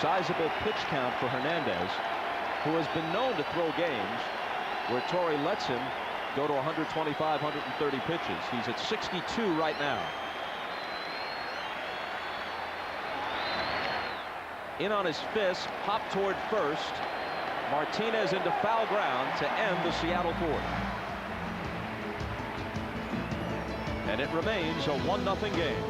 Sizable pitch count for Hernandez, who has been known to throw games where Torrey lets him go to 125, 130 pitches. He's at 62 right now. In on his fist, hop toward first. Martinez into foul ground to end the Seattle fourth. And it remains a 1-0 game.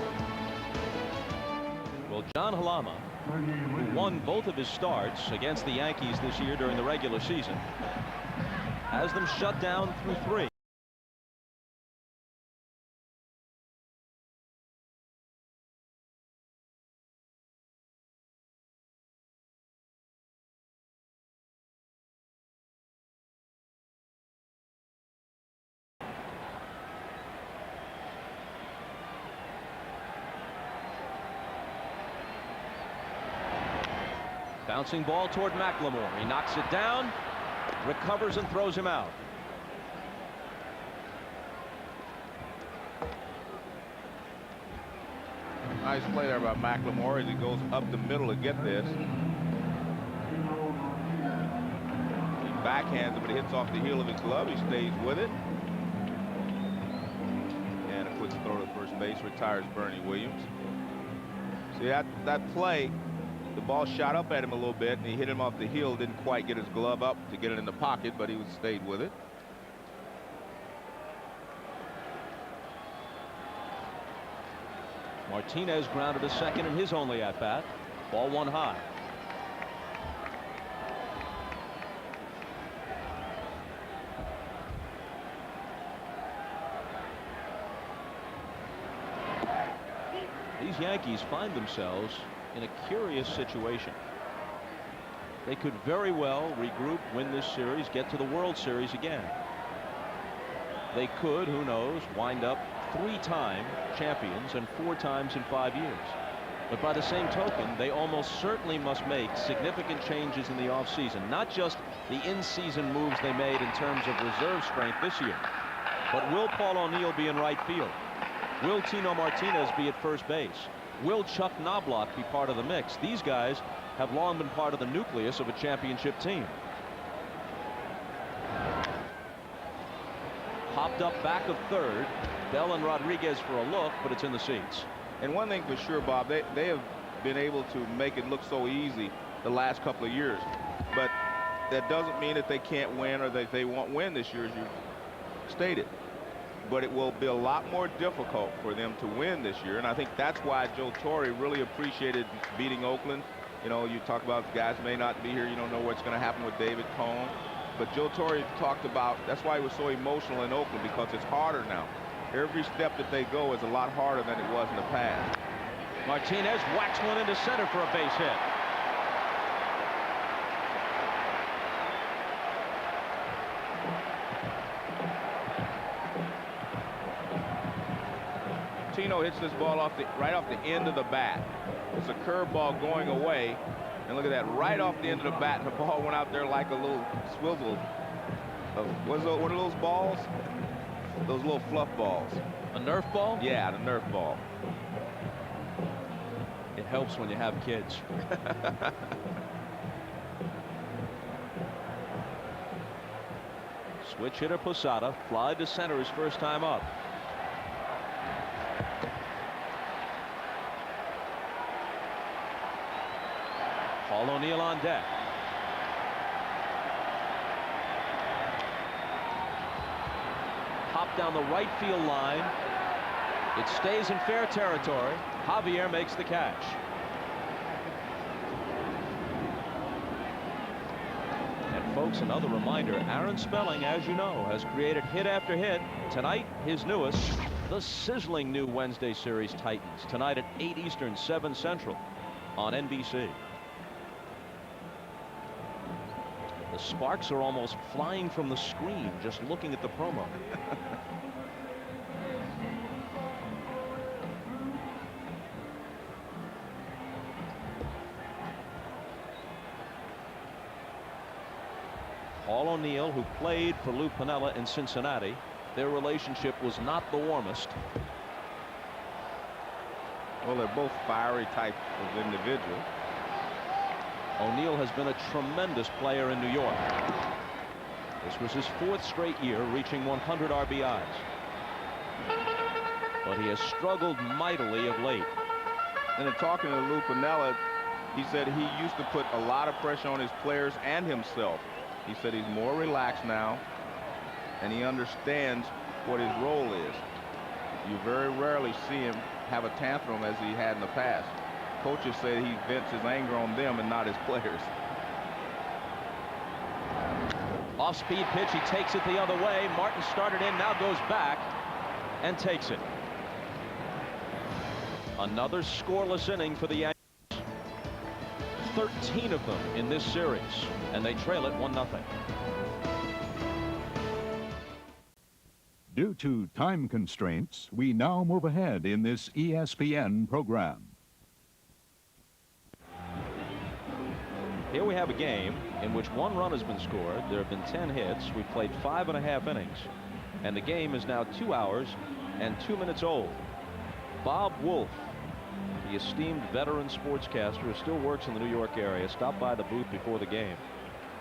Well, John Halama, who won both of his starts against the Yankees this year during the regular season, has them shut down through 3. Bouncing ball toward McLemore. He knocks it down, recovers, and throws him out. Nice play there by McLemore as he goes up the middle to get this. He backhands it, but it hits off the heel of his glove. He stays with it. And a quick throw to first base retires Bernie Williams. See that play, the ball shot up at him a little bit, and he hit him off the heel. Didn't quite get his glove up to get it in the pocket, but he stayed with it. Martinez grounded to second in his only at bat. Ball 1 high. These Yankees find themselves in a curious situation. They could very well regroup, win this series, get to the World Series again. They could, who knows, wind up 3-time champions and 4 times in 5 years. But by the same token, they almost certainly must make significant changes in the offseason. Not just the in-season moves they made in terms of reserve strength this year, but will Paul O'Neill be in right field? Will Tino Martinez be at first base? Will Chuck Knobloch be part of the mix? These guys have long been part of the nucleus of a championship team. Popped up back of third. Bell and Rodriguez for a look, but it's in the seats. And one thing for sure, Bob, they have been able to make it look so easy the last couple of years. But that doesn't mean that they can't win or that they won't win this year, as you stated. But it will be a lot more difficult for them to win this year. And I think that's why Joe Torre really appreciated beating Oakland. You know, you talk about guys may not be here. You don't know what's going to happen with David Cone. But Joe Torre talked about that's why he was so emotional in Oakland, because it's harder now. Every step that they go is a lot harder than it was in the past. Martinez whacks one into center for a base hit. Tino hits this ball right off the end of the bat. It's a curveball going away, and look at that, right off the end of the bat, and the ball went out there like a little swivel. What are those balls? Those little fluff balls. A Nerf ball? Yeah, the Nerf ball. It helps when you have kids. Switch hitter Posada fly to center his first time up. Paul O'Neill on deck. Hop down the right field line. It stays in fair territory. Javier makes the catch. And folks, another reminder, Aaron Spelling, as you know, has created hit after hit. Tonight, his newest, the sizzling new Wednesday series Titans. Tonight at 8 Eastern, 7 Central on NBC. The sparks are almost flying from the screen just looking at the promo. Paul O'Neill, who played for Lou Piniella in Cincinnati, their relationship was not the warmest. Well, they're both fiery type of individual. O'Neill has been a tremendous player in New York. This was his 4th straight year reaching 100 RBIs. But he has struggled mightily of late. And in talking to Lou Piniella, he said he used to put a lot of pressure on his players and himself. He said he's more relaxed now, and he understands what his role is. You very rarely see him have a tantrum as he had in the past. Coaches say he vents his anger on them and not his players. Off-speed pitch, he takes it the other way. Martin started in, now goes back and takes it. Another scoreless inning for the Yankees. 13 of them in this series, and they trail it 1-0. Due to time constraints, we now move ahead in this ESPN program. Here we have a game in which 1 run has been scored. There have been 10 hits. We've played 5.5 innings. And the game is now 2 hours and 2 minutes old. Bob Wolf, the esteemed veteran sportscaster who still works in the New York area, stopped by the booth before the game.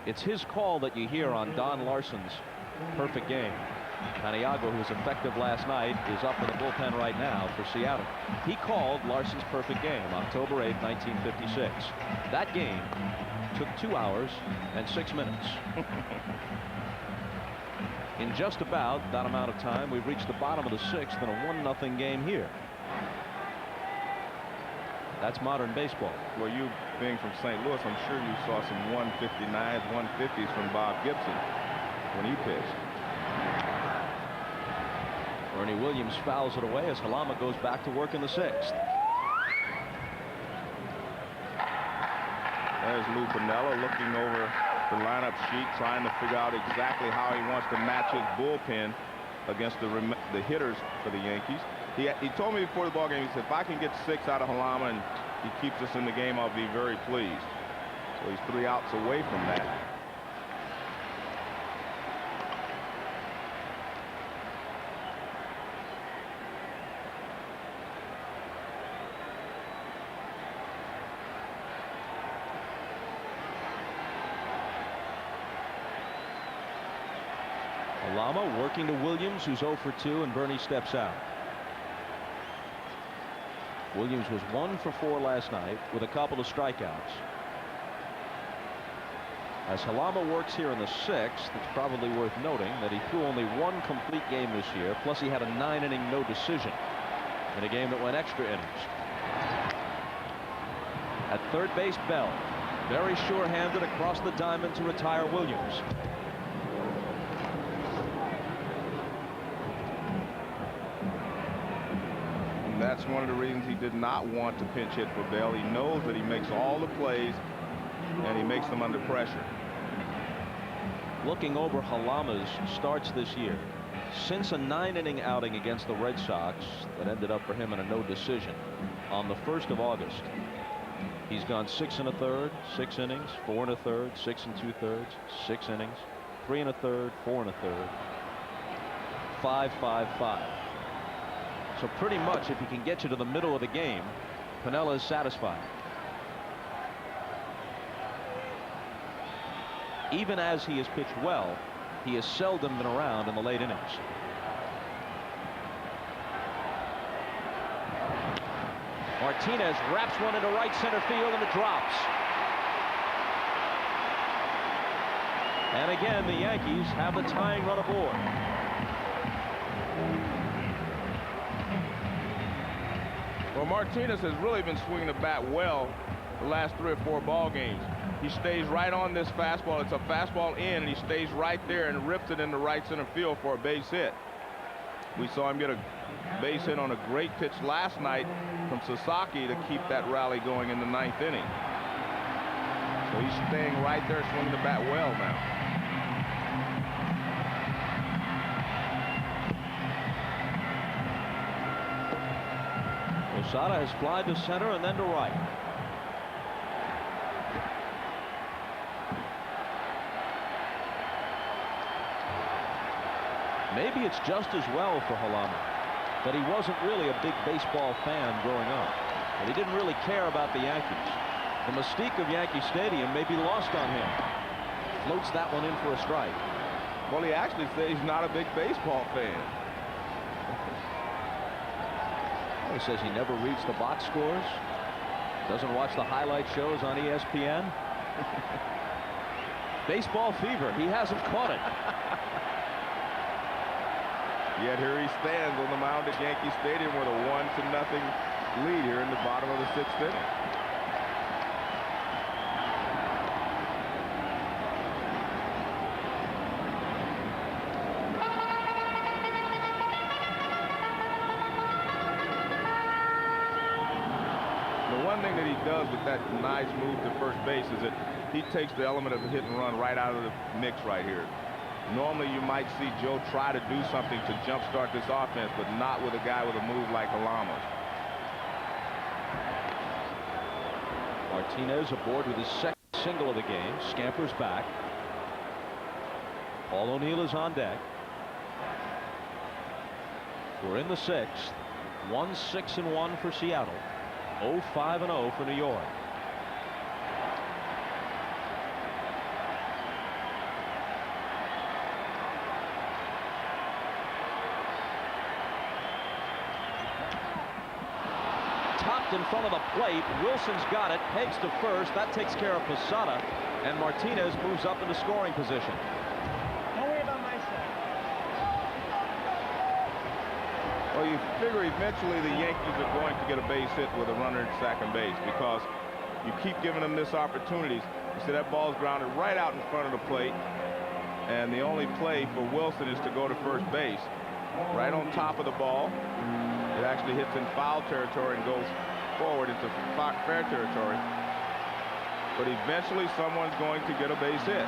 It's his call that you hear on Don Larson's perfect game. Paniagua, who was effective last night, is up in the bullpen right now for Seattle. He called Larson's perfect game, October 8, 1956. That game took 2 hours and 6 minutes. In just about that amount of time, we've reached the bottom of the 6th in a 1-0 game here. That's modern baseball. Well, you being from St. Louis, I'm sure you saw some 159s, 150s from Bob Gibson when he pitched. Bernie Williams fouls it away as Halama goes back to work in the 6th. There's Lou Piniella looking over the lineup sheet, trying to figure out exactly how he wants to match his bullpen against the hitters for the Yankees. He told me before the ball game, he said, if I can get 6 out of Halama and he keeps us in the game, I'll be very pleased. So he's 3 outs away from that. Halama working to Williams, who's 0 for 2, and Bernie steps out. Williams was 1 for 4 last night with a couple of strikeouts. As Halama works here in the 6th, it's probably worth noting that he threw only 1 complete game this year, plus he had a 9-inning no decision in a game that went extra innings. At third base, Bell, very sure-handed across the diamond to retire Williams. That's one of the reasons he did not want to pinch hit for Bell. He knows that he makes all the plays and he makes them under pressure. Looking over Halama's starts this year, since a 9-inning outing against the Red Sox that ended up for him in a no decision on the 1st of August, he's gone 6 1/3, 6 innings, 4 1/3, 6 2/3, 6 innings, 3 1/3, 4 1/3, 5-5-5. So pretty much, if he can get you to the middle of the game, Piniella is satisfied. Even as he has pitched well, he has seldom been around in the late innings. Martinez wraps one into right center field, and it drops. And again, the Yankees have the tying run aboard. Well, Martinez has really been swinging the bat well the last 3 or 4 ball games. He stays right on this fastball. It's a fastball in, and he stays right there and rips it into right center field for a base hit. We saw him get a base hit on a great pitch last night from Sasaki to keep that rally going in the 9th inning. So he's staying right there, swinging the bat well now. Posada has flied to center and then to right. Maybe it's just as well for Halama that he wasn't really a big baseball fan growing up, and he didn't really care about the Yankees. The mystique of Yankee Stadium may be lost on him. Floats that one in for a strike. Well, he actually says he's not a big baseball fan. He says he never reads the box scores, doesn't watch the highlight shows on ESPN. Baseball fever, he hasn't caught it. Yet here he stands on the mound at Yankee Stadium with a 1-0 lead here in the bottom of the 6th inning. The one thing that he does with that nice move to first base is that he takes the element of the hit and run right out of the mix right here. Normally you might see Joe try to do something to jumpstart this offense, but not with a guy with a move like Halama. Martinez aboard with his 2nd single of the game, scampers back. Paul O'Neill is on deck. We're in the 6th. 1-6-1 for Seattle. 0-5-0 for New York. Topped in front of the plate. Wilson's got it. Pegs to first. That takes care of Posada. And Martinez moves up into scoring position. Don't worry about my side. Well, you figure eventually the Yankees are going to get a base hit with a runner at second base because you keep giving them this opportunity. You see that ball's grounded right out in front of the plate, and the only play for Wilson is to go to first base. Right on top of the ball. It actually hits in foul territory and goes forward into fair territory. But eventually someone's going to get a base hit.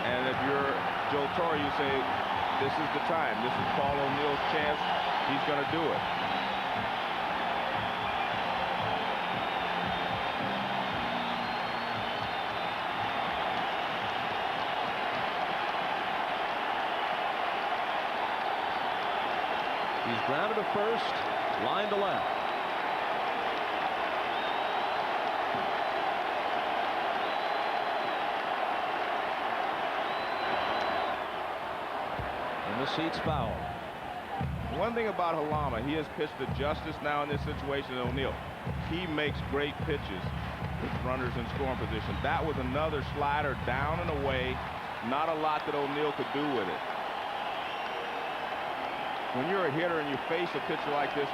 And if you're Joe Torre, you say, this is the time. This is Paul O'Neill's chance. He's going to do it. He's grounded to first, line to left. This heat's foul. One thing about Halama, he has pitched to Justice now in this situation, O'Neill. He makes great pitches with runners in scoring position. That was another slider down and away. Not a lot that O'Neill could do with it. When you're a hitter and you face a pitcher like this,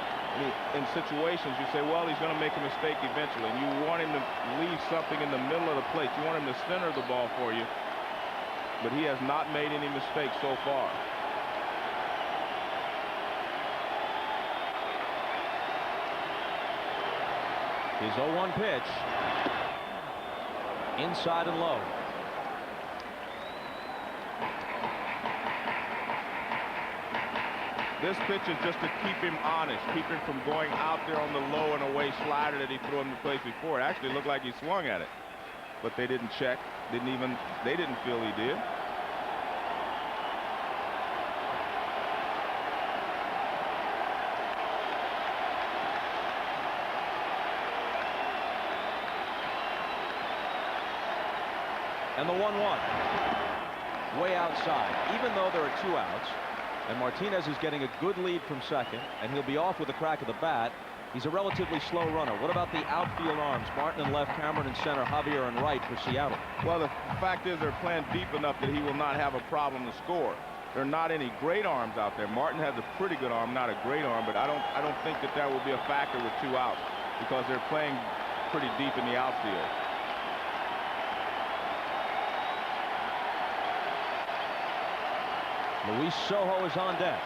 in situations you say, well, he's going to make a mistake eventually. And you want him to leave something in the middle of the plate. You want him to center the ball for you. But he has not made any mistakes so far. His 0-1 pitch. Inside and low. This pitch is just to keep him honest, keep him from going out there on the low and away slider that he threw him to place before. It actually looked like he swung at it, but they didn't check. They didn't feel he did. And the 1-1. Way outside, even though there are 2 outs. And Martinez is getting a good lead from second, and he'll be off with a crack of the bat. He's a relatively slow runner. What about the outfield arms? Martin in left, Cameron in center, Javier in right for Seattle. Well, the fact is they're playing deep enough that he will not have a problem to score. There are not any great arms out there. Martin has a pretty good arm, not a great arm, but I don't think that will be a factor with 2 outs because they're playing pretty deep in the outfield. Luis Sojo is on deck.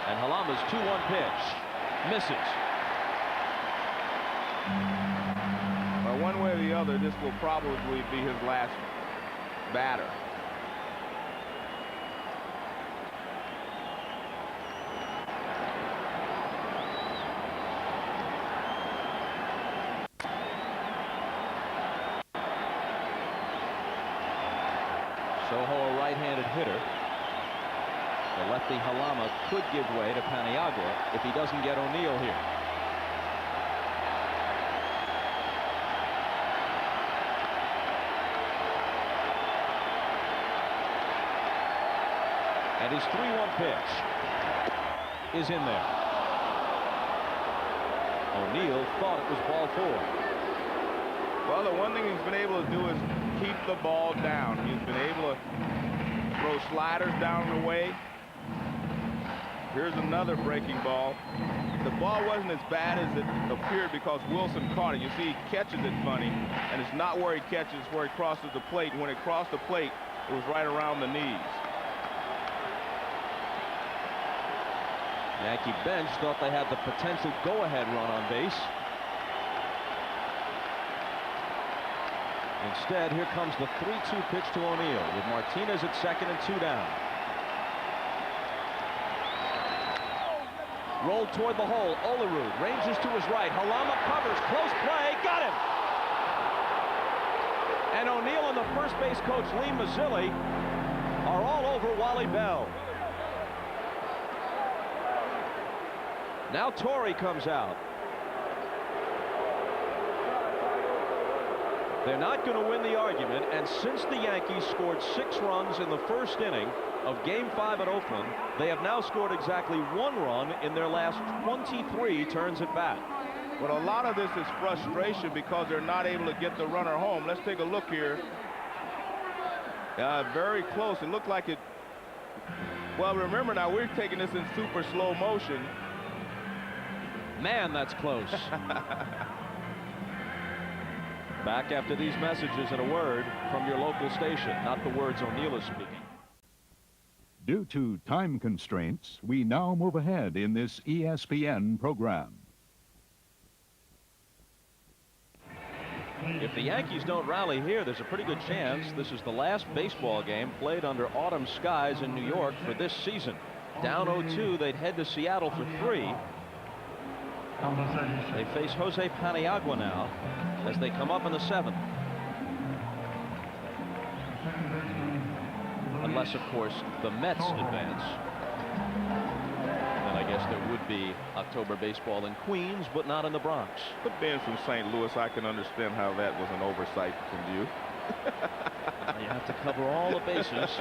And Halama's 2-1 pitch misses. Well, one way or the other, this will probably be his last batter. Sojo, a right-handed hitter. The lefty Halama could give way to Paniagua if he doesn't get O'Neill here. And his 3-1 pitch is in there. O'Neill thought it was ball 4. Well, the one thing he's been able to do is keep the ball down. He's been able to throw sliders down and away. Here's another breaking ball. The ball wasn't as bad as it appeared because Wilson caught it. You see, he catches it funny, and it's not where he catches, it's where he crosses the plate. And when it crossed the plate, it was right around the knees. Yankee bench thought they had the potential go-ahead run on base. Instead, here comes the 3-2 pitch to O'Neill with Martinez at second and 2 down. Rolled toward the hole. Olerud ranges to his right. Halama covers. Close play. Got him. And O'Neill and the first base coach Lee Mazzilli are all over Wally Bell. Now Torrey comes out. They're not going to win the argument, and since the Yankees scored 6 runs in the first inning of Game 5 at Oakland, they have now scored exactly 1 run in their last 23 turns at bat. But a lot of this is frustration because they're not able to get the runner home. Let's take a look here. Very close. It looked like it. Well, remember now, we're taking this in super slow motion. Man, that's close. Back after these messages and a word from your local station, not the words O'Neill is speaking. Due to time constraints, we now move ahead in this ESPN program. If the Yankees don't rally here, there's a pretty good chance this is the last baseball game played under autumn skies in New York for this season. Down 0-2, they'd head to Seattle for 3. They face Jose Paniagua now as they come up in the 7th. Unless, of course, the Mets advance. Then I guess there would be October baseball in Queens, but not in the Bronx. But being from St. Louis, I can understand how that was an oversight from you. You have to cover all the bases.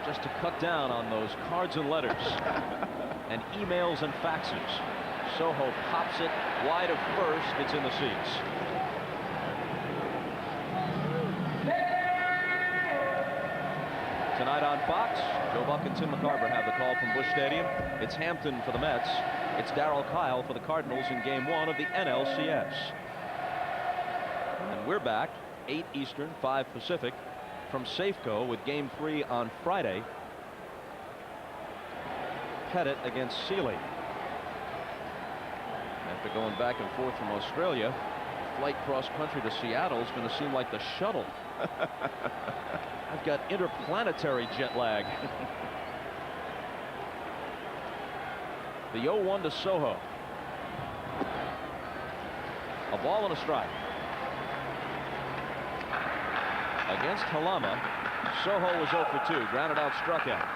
just to cut down on those cards and letters and emails and faxes. Soho pops it wide of first. It's in the seats. Tonight on Fox, Joe Buck and Tim McCarver have the call from Busch Stadium. It's Hampton for the Mets. It's Darryl Kyle for the Cardinals in Game 1 of the NLCS. And we're back 8 Eastern, 5 Pacific from Safeco with Game 3 on Friday. Pettit against Seeley. After going back and forth from Australia, flight cross country to Seattle is going to seem like the shuttle. I've got interplanetary jet lag. The 0-1 to Soho. A ball and a strike. Against Halama, Soho was 0 for 2, grounded out, struck out.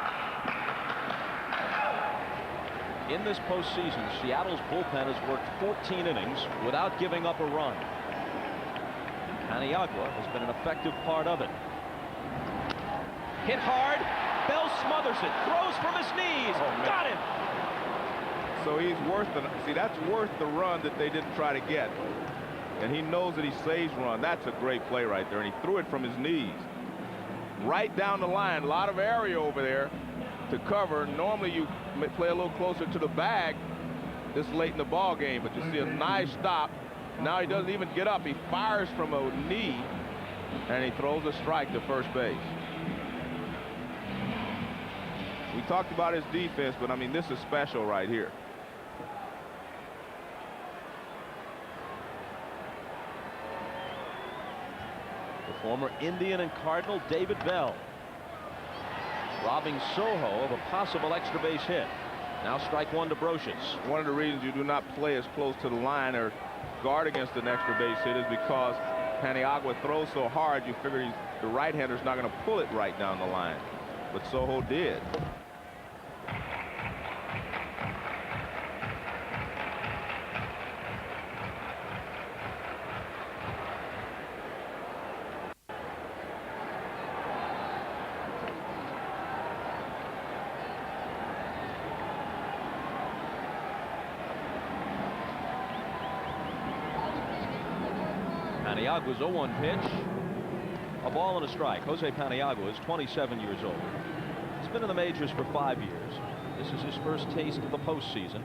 In this postseason, Seattle's bullpen has worked 14 innings without giving up a run. Paniagua has been an effective part of it. Hit hard. Bell smothers it. Throws from his knees. Got him. So he's worth the, see, that's worth the run that they didn't try to get. And he knows that he saves run. That's a great play right there. And he threw it from his knees. Right down the line. A lot of area over there to cover. Normally you play a little closer to the bag this late in the ball game. But you see a nice stop. Now he doesn't even get up. He fires from a knee. And he throws a strike to first base. We talked about his defense, but I mean, this is special right here. The former Indian and Cardinal David Bell robbing Soho of a possible extra base hit. Now strike one to Brocious. One of the reasons you do not play as close to the line or guard against an extra base hit is because Paniagua throws so hard you figure the right-hander's not going to pull it right down the line. But Soho did. Paniagua's 0-1 pitch. A ball and a strike. Jose Paniagua is 27 years old. He's been in the majors for 5 years. This is his first taste of the postseason.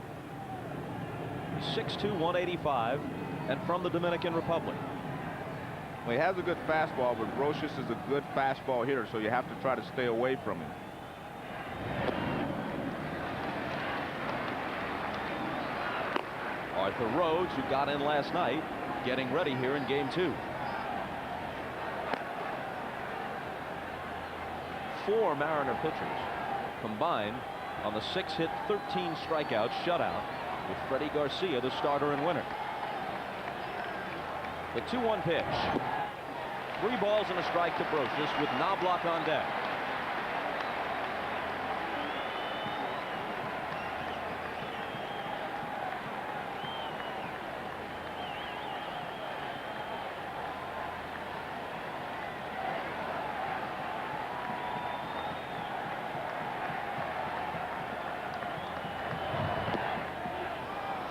He's 6'2", 185, and from the Dominican Republic. Well, he has a good fastball, but Brocious is a good fastball hitter, so you have to try to stay away from him. Arthur Rhodes, who got in last night, getting ready here in Game 2. 4 Mariner pitchers combined on the 6-hit, 13 strikeout shutout with Freddie Garcia, the starter and winner. The 2-1 pitch. 3 balls and a strike to Brocious with Knobloch on deck.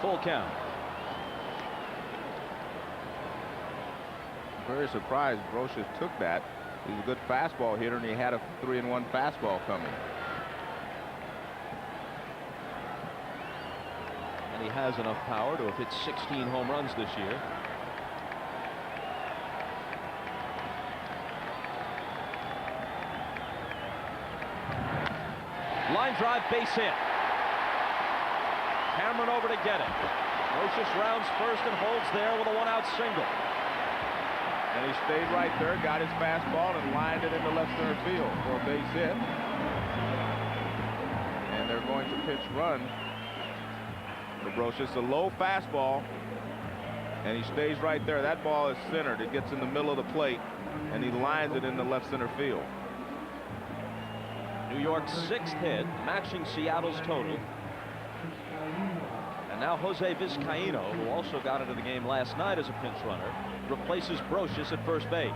Full count. Very surprised Brocious took that. He's a good fastball hitter, and he had a 3-1 fastball coming. And he has enough power to have hit 16 home runs this year. Line drive, base hit. Cameron over to get it. Brocious rounds first and holds there with a 1-out single. And he stayed right there, got his fastball, and lined it into left center field for a base hit. And they're going to pitch run to Brocious. A low fastball, and he stays right there. That ball is centered. It gets in the middle of the plate, and he lines it into left center field. New York's 6th hit, matching Seattle's total. And now Jose Vizcaíno, who also got into the game last night as a pinch runner, replaces Brocious at first base.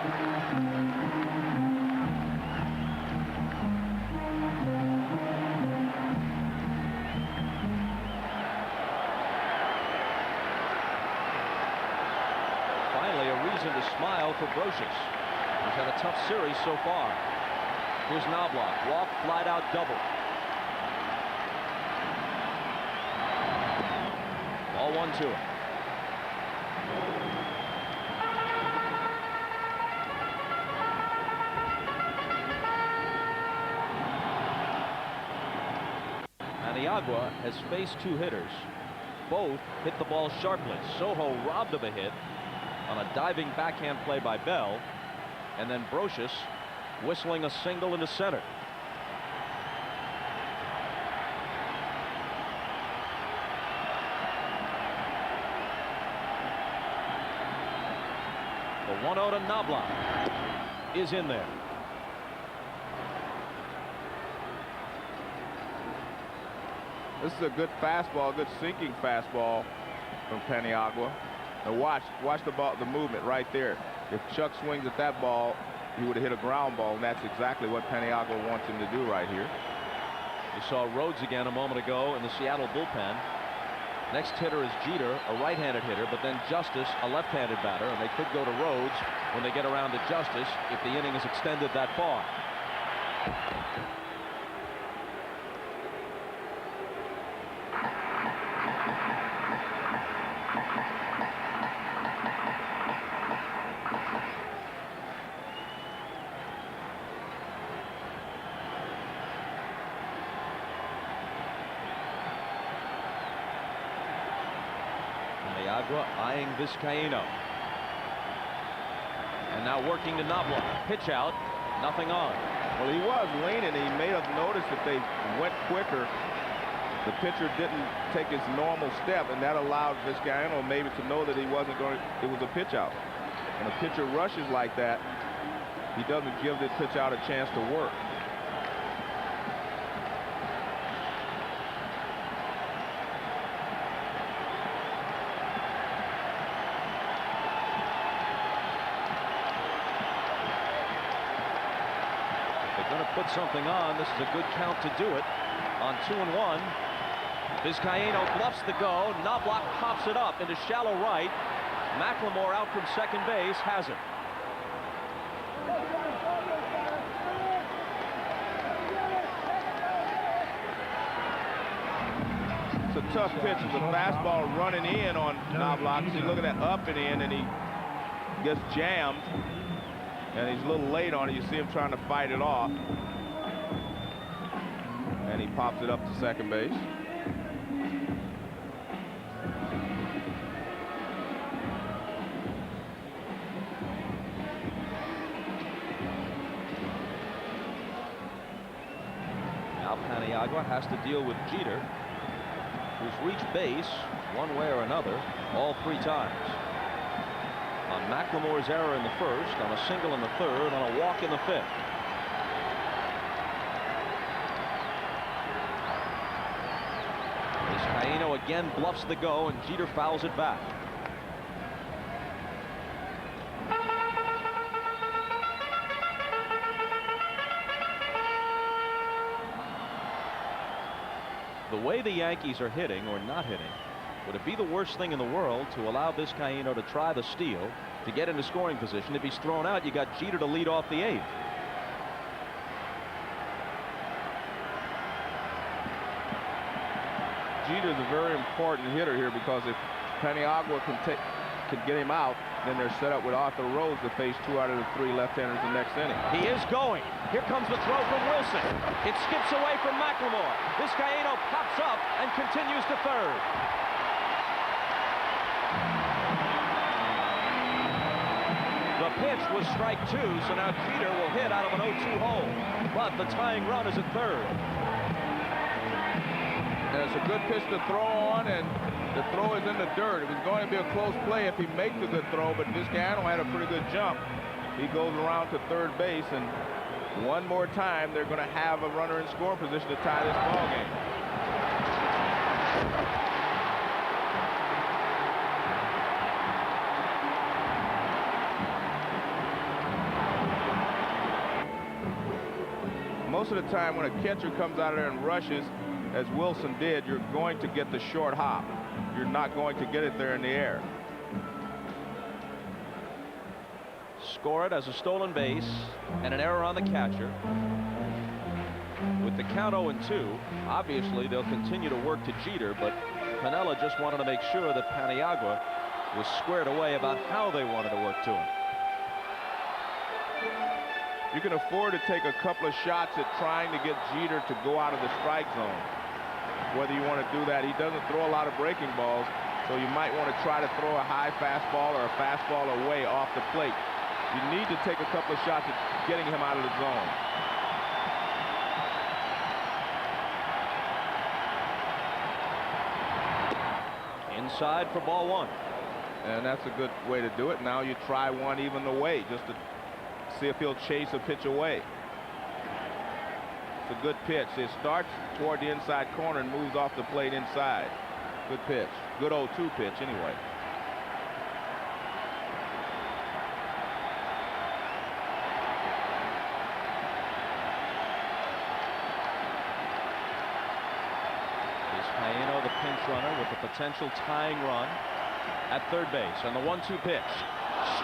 Finally, a reason to smile for Brocious. He's had a tough series so far. Here's Knobloch. Walk, flied out double. Ball 1-2. Paniagua has faced two hitters. Both hit the ball sharply. Soho robbed of a hit on a diving backhand play by Bell, and then Brocious whistling a single into center. The 1-0 to Knobloch is in there. This is a good fastball, good sinking fastball from Paniagua. And watch the movement right there. If Chuck swings at that ball, he would have hit a ground ball, and that's exactly what Paniagua wants him to do right here. You saw Rhodes again a moment ago in the Seattle bullpen. Next hitter is Jeter, a right-handed hitter, but then Justice, a left-handed batter, and they could go to Rhodes when they get around to Justice if the inning is extended that far. Paniagua eyeing Vizcaino. And now working to Knobloch. Pitch out, nothing on. Well, he was leaning. He may have noticed that they went quicker. The pitcher didn't take his normal step, and that allowed Vizcaino maybe to know that he wasn't going to, it was a pitch out. When a pitcher rushes like that, he doesn't give the pitch out a chance to work. Put something on. This is a good count to do it on 2-1. Vizcaino bluffs the go. Knobloch pops it up into shallow right. McLemore out from second base has it. It's a tough pitch. It's a fastball running in on Knobloch. See, look at that up and in, and he gets jammed. And he's a little late on it. You see him trying to fight it off. And he pops it up to second base. Now Paniagua has to deal with Jeter, who's reached base one way or another all three times. On McLemore's error in the first, on a single in the third, on a walk in the fifth. Vizcaino again bluffs the go, and Jeter fouls it back. The way the Yankees are hitting or not hitting, would it be the worst thing in the world to allow Vizcaino to try the steal to get into scoring position? If he's thrown out, you got Jeter to lead off the eighth. Jeter's a very important hitter here, because if Paniagua can get him out, then they're set up with Arthur Rose to face 2 out of the 3 left-handers the next inning. He is going. Here comes the throw from Wilson. It skips away from McLemore. Vizcaino pops up and continues to third. The pitch was strike 2, so now Jeter will hit out of an 0-2 hole. But the tying run is at third. And it's a good pitch to throw on, and the throw is in the dirt. It was going to be a close play if he makes a good throw, but Vizcaino had a pretty good jump. He goes around to third base, and one more time they're going to have a runner in scoring position to tie this ball game. most of the time when a catcher comes out of there and rushes, as Wilson did, you're going to get the short hop. You're not going to get it there in the air. Score it as a stolen base and an error on the catcher. With the count 0-2, obviously they'll continue to work to Jeter, but Piniella just wanted to make sure that Paniagua was squared away about how they wanted to work to him. You can afford to take a couple of shots at trying to get Jeter to go out of the strike zone. Whether you want to do that, he doesn't throw a lot of breaking balls, so you might want to try to throw a high fastball or a fastball away off the plate. You need to take a couple of shots at getting him out of the zone. Inside for ball 1. And that's a good way to do it. Now you try one even away just to see if he'll chase a pitch away. It's a good pitch. It starts toward the inside corner and moves off the plate inside. Good pitch. Good 0-2 pitch anyway. Vizcaíno, the pinch runner, with the potential tying run at third base, and the 1-2 pitch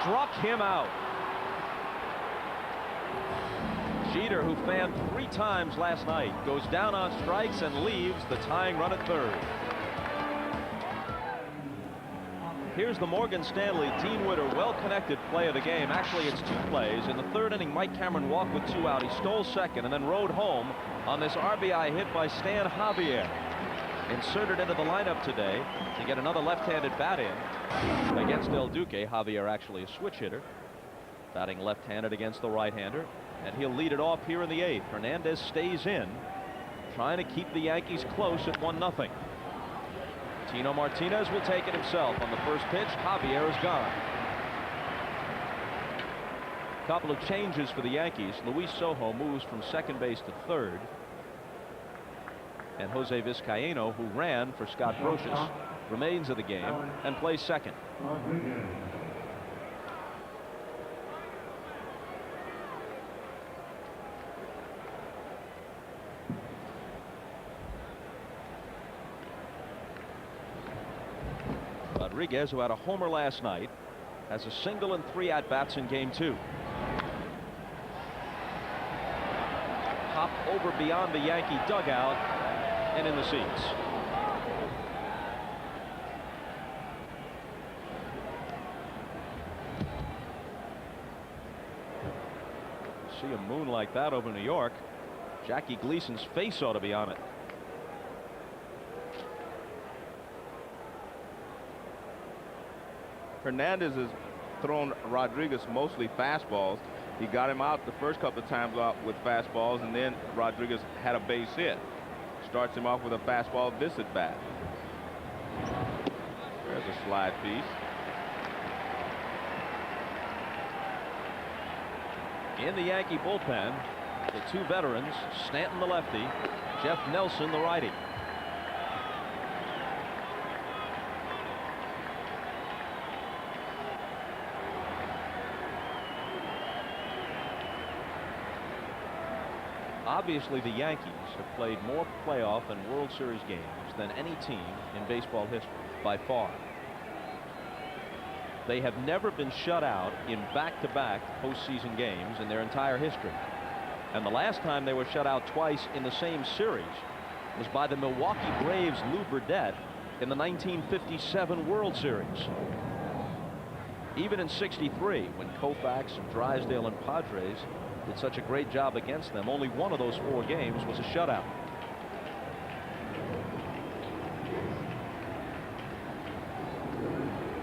struck him out. Jeter, who fanned 3 times last night, goes down on strikes and leaves the tying run at third. Here's the Morgan Stanley Dean Witter well-connected play of the game. Actually, it's 2 plays. In the 3rd inning, Mike Cameron walked with 2 out. He stole second and then rode home on this RBI hit by Stan Javier. Inserted into the lineup today to get another left-handed bat in against El Duque. Javier actually a switch hitter, batting left-handed against the right-hander, and he'll lead it off here in the 8th. Hernandez stays in, trying to keep the Yankees close at 1-0. Tino Martinez will take it himself on the first pitch. Javier is gone. Couple of changes for the Yankees. Luis Sojo moves from second base to third, and Jose Vizcaíno, who ran for Scott Brocious, remains in the game and plays second. Rodriguez, who had a homer last night, has a single and 3 at-bats in game 2. Hop over beyond the Yankee dugout and in the seats. See a moon like that over New York. Jackie Gleason's face ought to be on it. Hernandez has thrown Rodriguez mostly fastballs. He got him out the first couple of times out with fastballs, and then Rodriguez had a base hit. Starts him off with a fastball visit bat. There's a slide piece. In the Yankee bullpen, the 2 veterans, Stanton the lefty, Jeff Nelson the righty. Obviously, the Yankees have played more playoff and World Series games than any team in baseball history, by far. They have never been shut out in back-to-back postseason games in their entire history. And the last time they were shut out twice in the same series was by the Milwaukee Braves' Lou Burdett in the 1957 World Series. Even in '63, when Koufax and Drysdale and Padres did such a great job against them, only one of those 4 games was a shutout.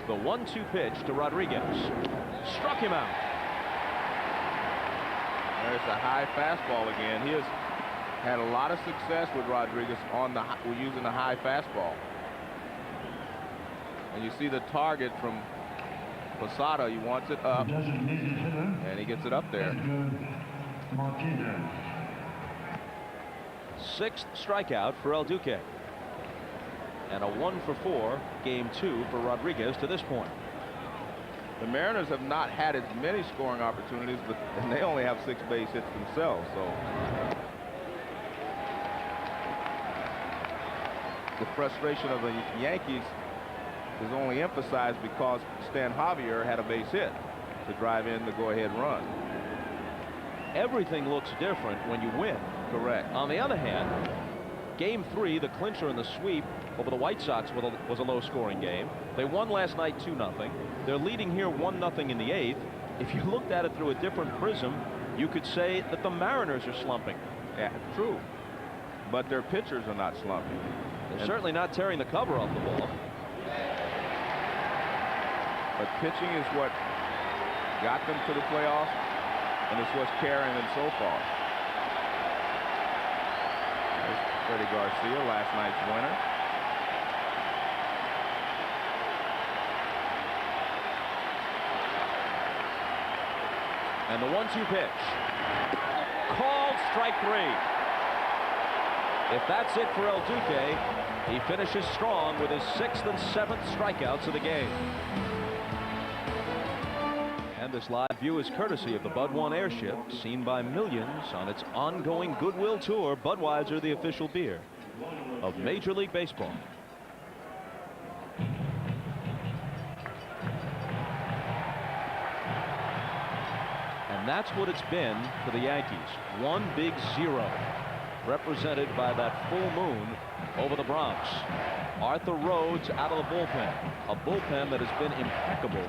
The 1-2 pitch to Rodriguez struck him out. There's a high fastball again. He has had a lot of success with Rodriguez on the using the high fastball. And you see the target from Posada. He wants it up, and he gets it up there. 6th strikeout for El Duque, and a 1-for-4 game 2 for Rodriguez to this point. The Mariners have not had as many scoring opportunities, but they only have 6 base hits themselves. So the frustration of the Yankees is only emphasized because Stan Javier had a base hit to drive in the go-ahead run. Everything looks different when you win. Correct. On the other hand, Game 3, the clincher in the sweep over the White Sox was a low-scoring game. They won last night 2-0. They're leading here 1-0 in the 8th. If you looked at it through a different prism, you could say that the Mariners are slumping. Yeah, true. But their pitchers are not slumping. They're certainly not tearing the cover off the ball. But pitching is what got them to the playoffs, and it's what's carrying them so far. There's Freddie Garcia, last night's winner. And the 1-2 pitch. Called strike 3. If that's it for El Duque, he finishes strong with his 6th and 7th strikeouts of the game. And this live view is courtesy of the Bud One airship, seen by millions on its ongoing goodwill tour. Budweiser, the official beer of Major League Baseball. And that's what it's been for the Yankees. 1 big 0, represented by that full moon over the Bronx. Arthur Rhodes out of the bullpen. A bullpen that has been impeccable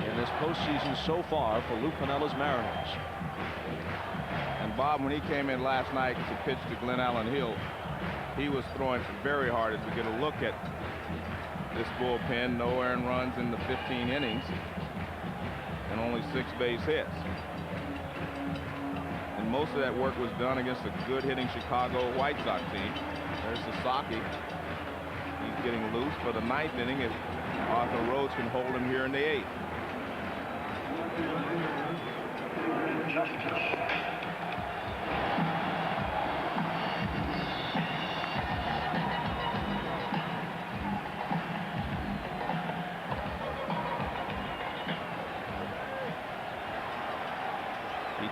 in this postseason so far for Lou Piniella's Mariners. And Bob, when he came in last night to pitch to Glenn Allen Hill, he was throwing very hard as we get a look at this bullpen. No earned runs in the 15 innings and only 6 base hits. And most of that work was done against a good hitting Chicago White Sox team. There's Sasaki. He's getting loose for the 9th inning if Arthur Rhodes can hold him here in the 8th.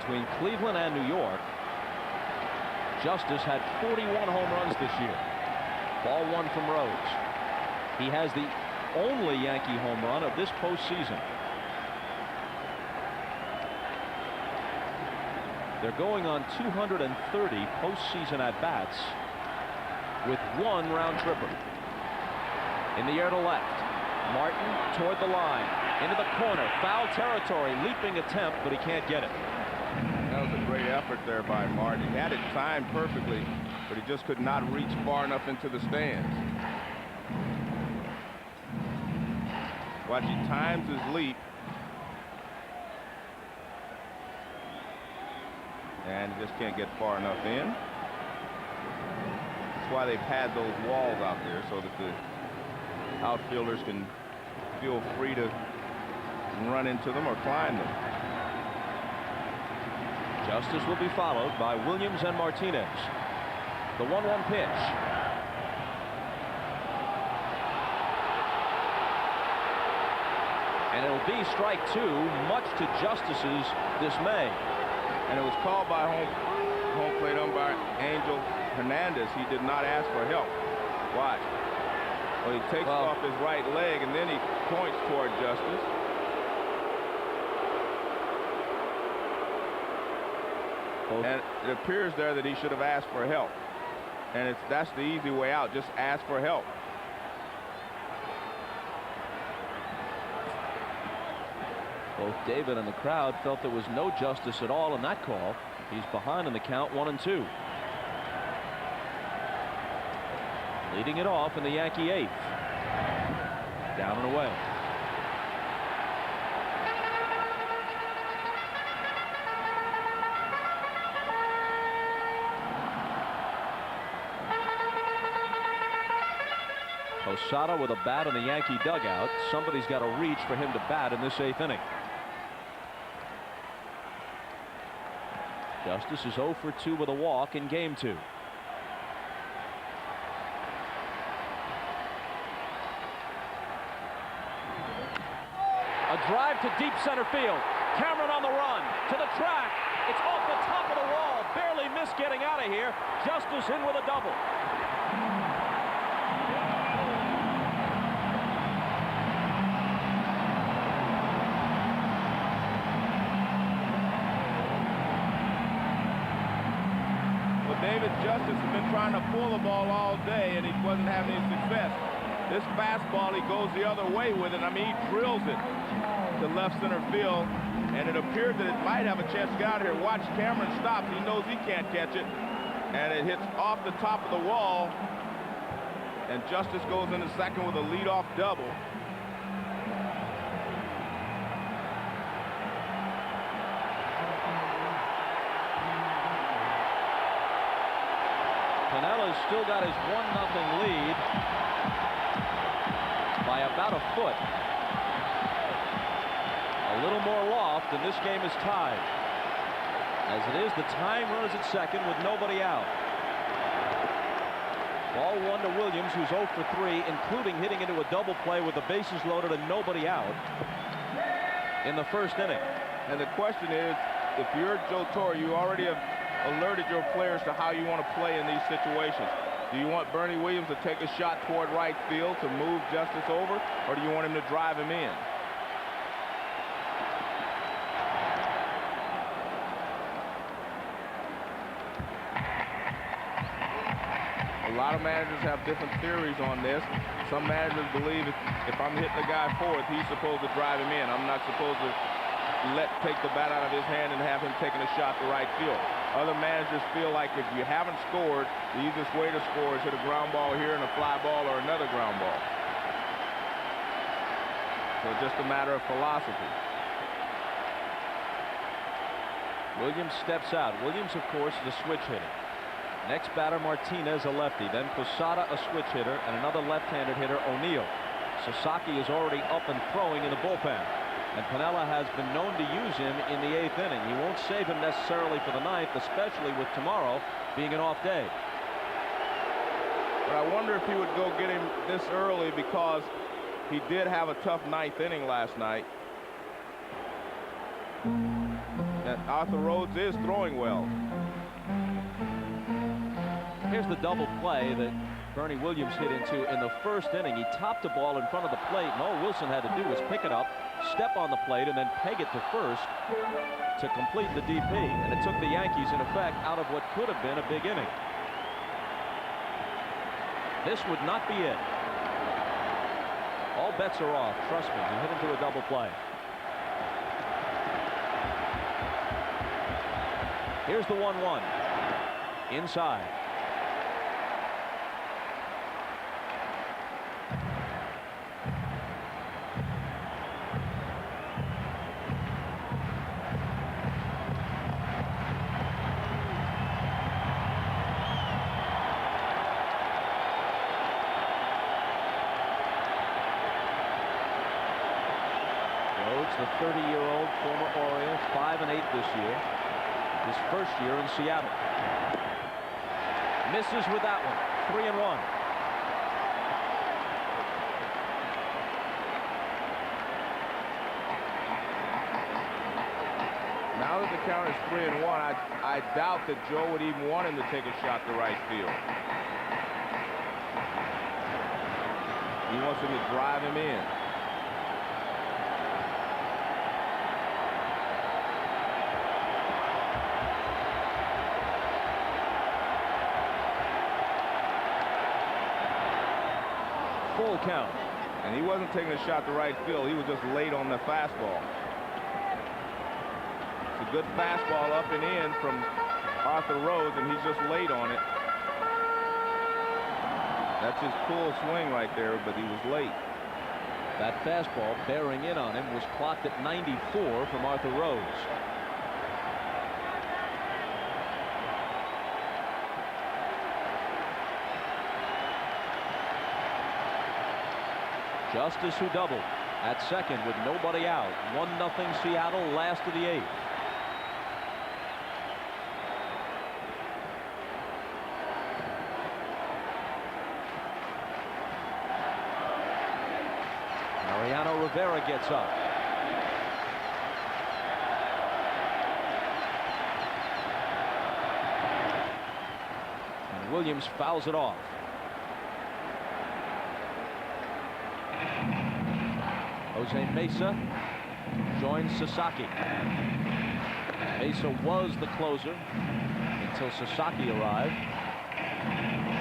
Between Cleveland and New York, Justice had 41 home runs this year. Ball 1 from Rhodes. He has the only Yankee home run of this postseason. They're going on 230 postseason at-bats with 1 round tripper. In the air to left. Martin toward the line. Into the corner. Foul territory. Leaping attempt, but he can't get it. That was a great effort there by Martin. He had it timed perfectly, but he just could not reach far enough into the stands. Watch, he times his leap. And he just can't get far enough in. That's why they've had those walls out there, so that the outfielders can feel free to run into them or climb them. Justice will be followed by Williams and Martinez. The 1-1 pitch. And it'll be strike 2, much to Justice's dismay. And it was called by home plate umpire Angel Hernandez. He did not ask for help. Watch. Well, he takes off his right leg and then he points toward Justice. And it appears there that he should have asked for help. And that's the easy way out. Just ask for help. Both David and the crowd felt there was no justice at all in that call. He's behind in the count, 1-2. Leading it off in the Yankee 8th. Down and away. Posada with a bat in the Yankee dugout. Somebody's got to reach for him to bat in this 8th inning. Justice is 0 for 2 with a walk in game 2. A drive to deep center field. Cameron on the run to the track. It's off the top of the wall. Barely missed getting out of here. Justice in with a double. David Justice has been trying to pull the ball all day, and he wasn't having any success. This fastball, he goes the other way with it. I mean, he drills it to left center field, and it appeared that it might have a chance to get out of here. Watch, Cameron stops. He knows he can't catch it, and it hits off the top of the wall, and Justice goes into second with a leadoff double. Pinella's still got his 1-0 lead by about a foot. A little more loft, and this game is tied. As it is, the tying run is at second with nobody out. Ball 1 to Williams, who's 0 for 3, including hitting into a double play with the bases loaded and nobody out in the first inning. And the question is, if you're Joe Torre, you already have alerted your players to how you want to play in these situations. Do you want Bernie Williams to take a shot toward right field to move Justice over, or do you want him to drive him in? A lot of managers have different theories on this. Some managers believe if I'm hitting the guy fourth, he's supposed to drive him in. I'm not supposed to take the bat out of his hand and have him taking a shot to right field. Other managers feel like if you haven't scored, the easiest way to score is hit a ground ball here and a fly ball or another ground ball. So just a matter of philosophy. Williams steps out. Williams, of course, is a switch hitter. Next batter, Martinez, a lefty. Then Posada, a switch hitter, and another left-handed hitter, O'Neill. Sasaki is already up and throwing in the bullpen. And Pinella has been known to use him in the 8th inning. He won't save him necessarily for the 9th, especially with tomorrow being an off day. But I wonder if he would go get him this early, because he did have a tough 9th inning last night. And Arthur Rhodes is throwing well. Here's the double play that Bernie Williams hit into in the first inning. He topped the ball in front of the plate, and all Wilson had to do was pick it up, step on the plate, and then peg it to first to complete the DP. And it took the Yankees, in effect, out of what could have been a big inning. This would not be it. All bets are off. Trust me, he hit into a double play. Here's the 1-1. Inside. The 30-year-old former Oriole, 5-8 this year. His first year in Seattle. Misses with that one. 3-1. Now that the count is 3-1, I doubt that Joe would even want him to take a shot to right field. He wants him to drive him in. Full count. And he wasn't taking a shot to right field. He was just late on the fastball. It's a good fastball up and in from Arthur Rhodes, and he's just late on it. That's his cool swing right there, but he was late. That fastball bearing in on him was clocked at 94 from Arthur Rhodes. Justice, who doubled at second with nobody out. 1-0 Seattle, last of the 8th. Mariano Rivera gets up. And Williams fouls it off. Jose Mesa joins Sasaki. Mesa was the closer in until Sasaki arrived.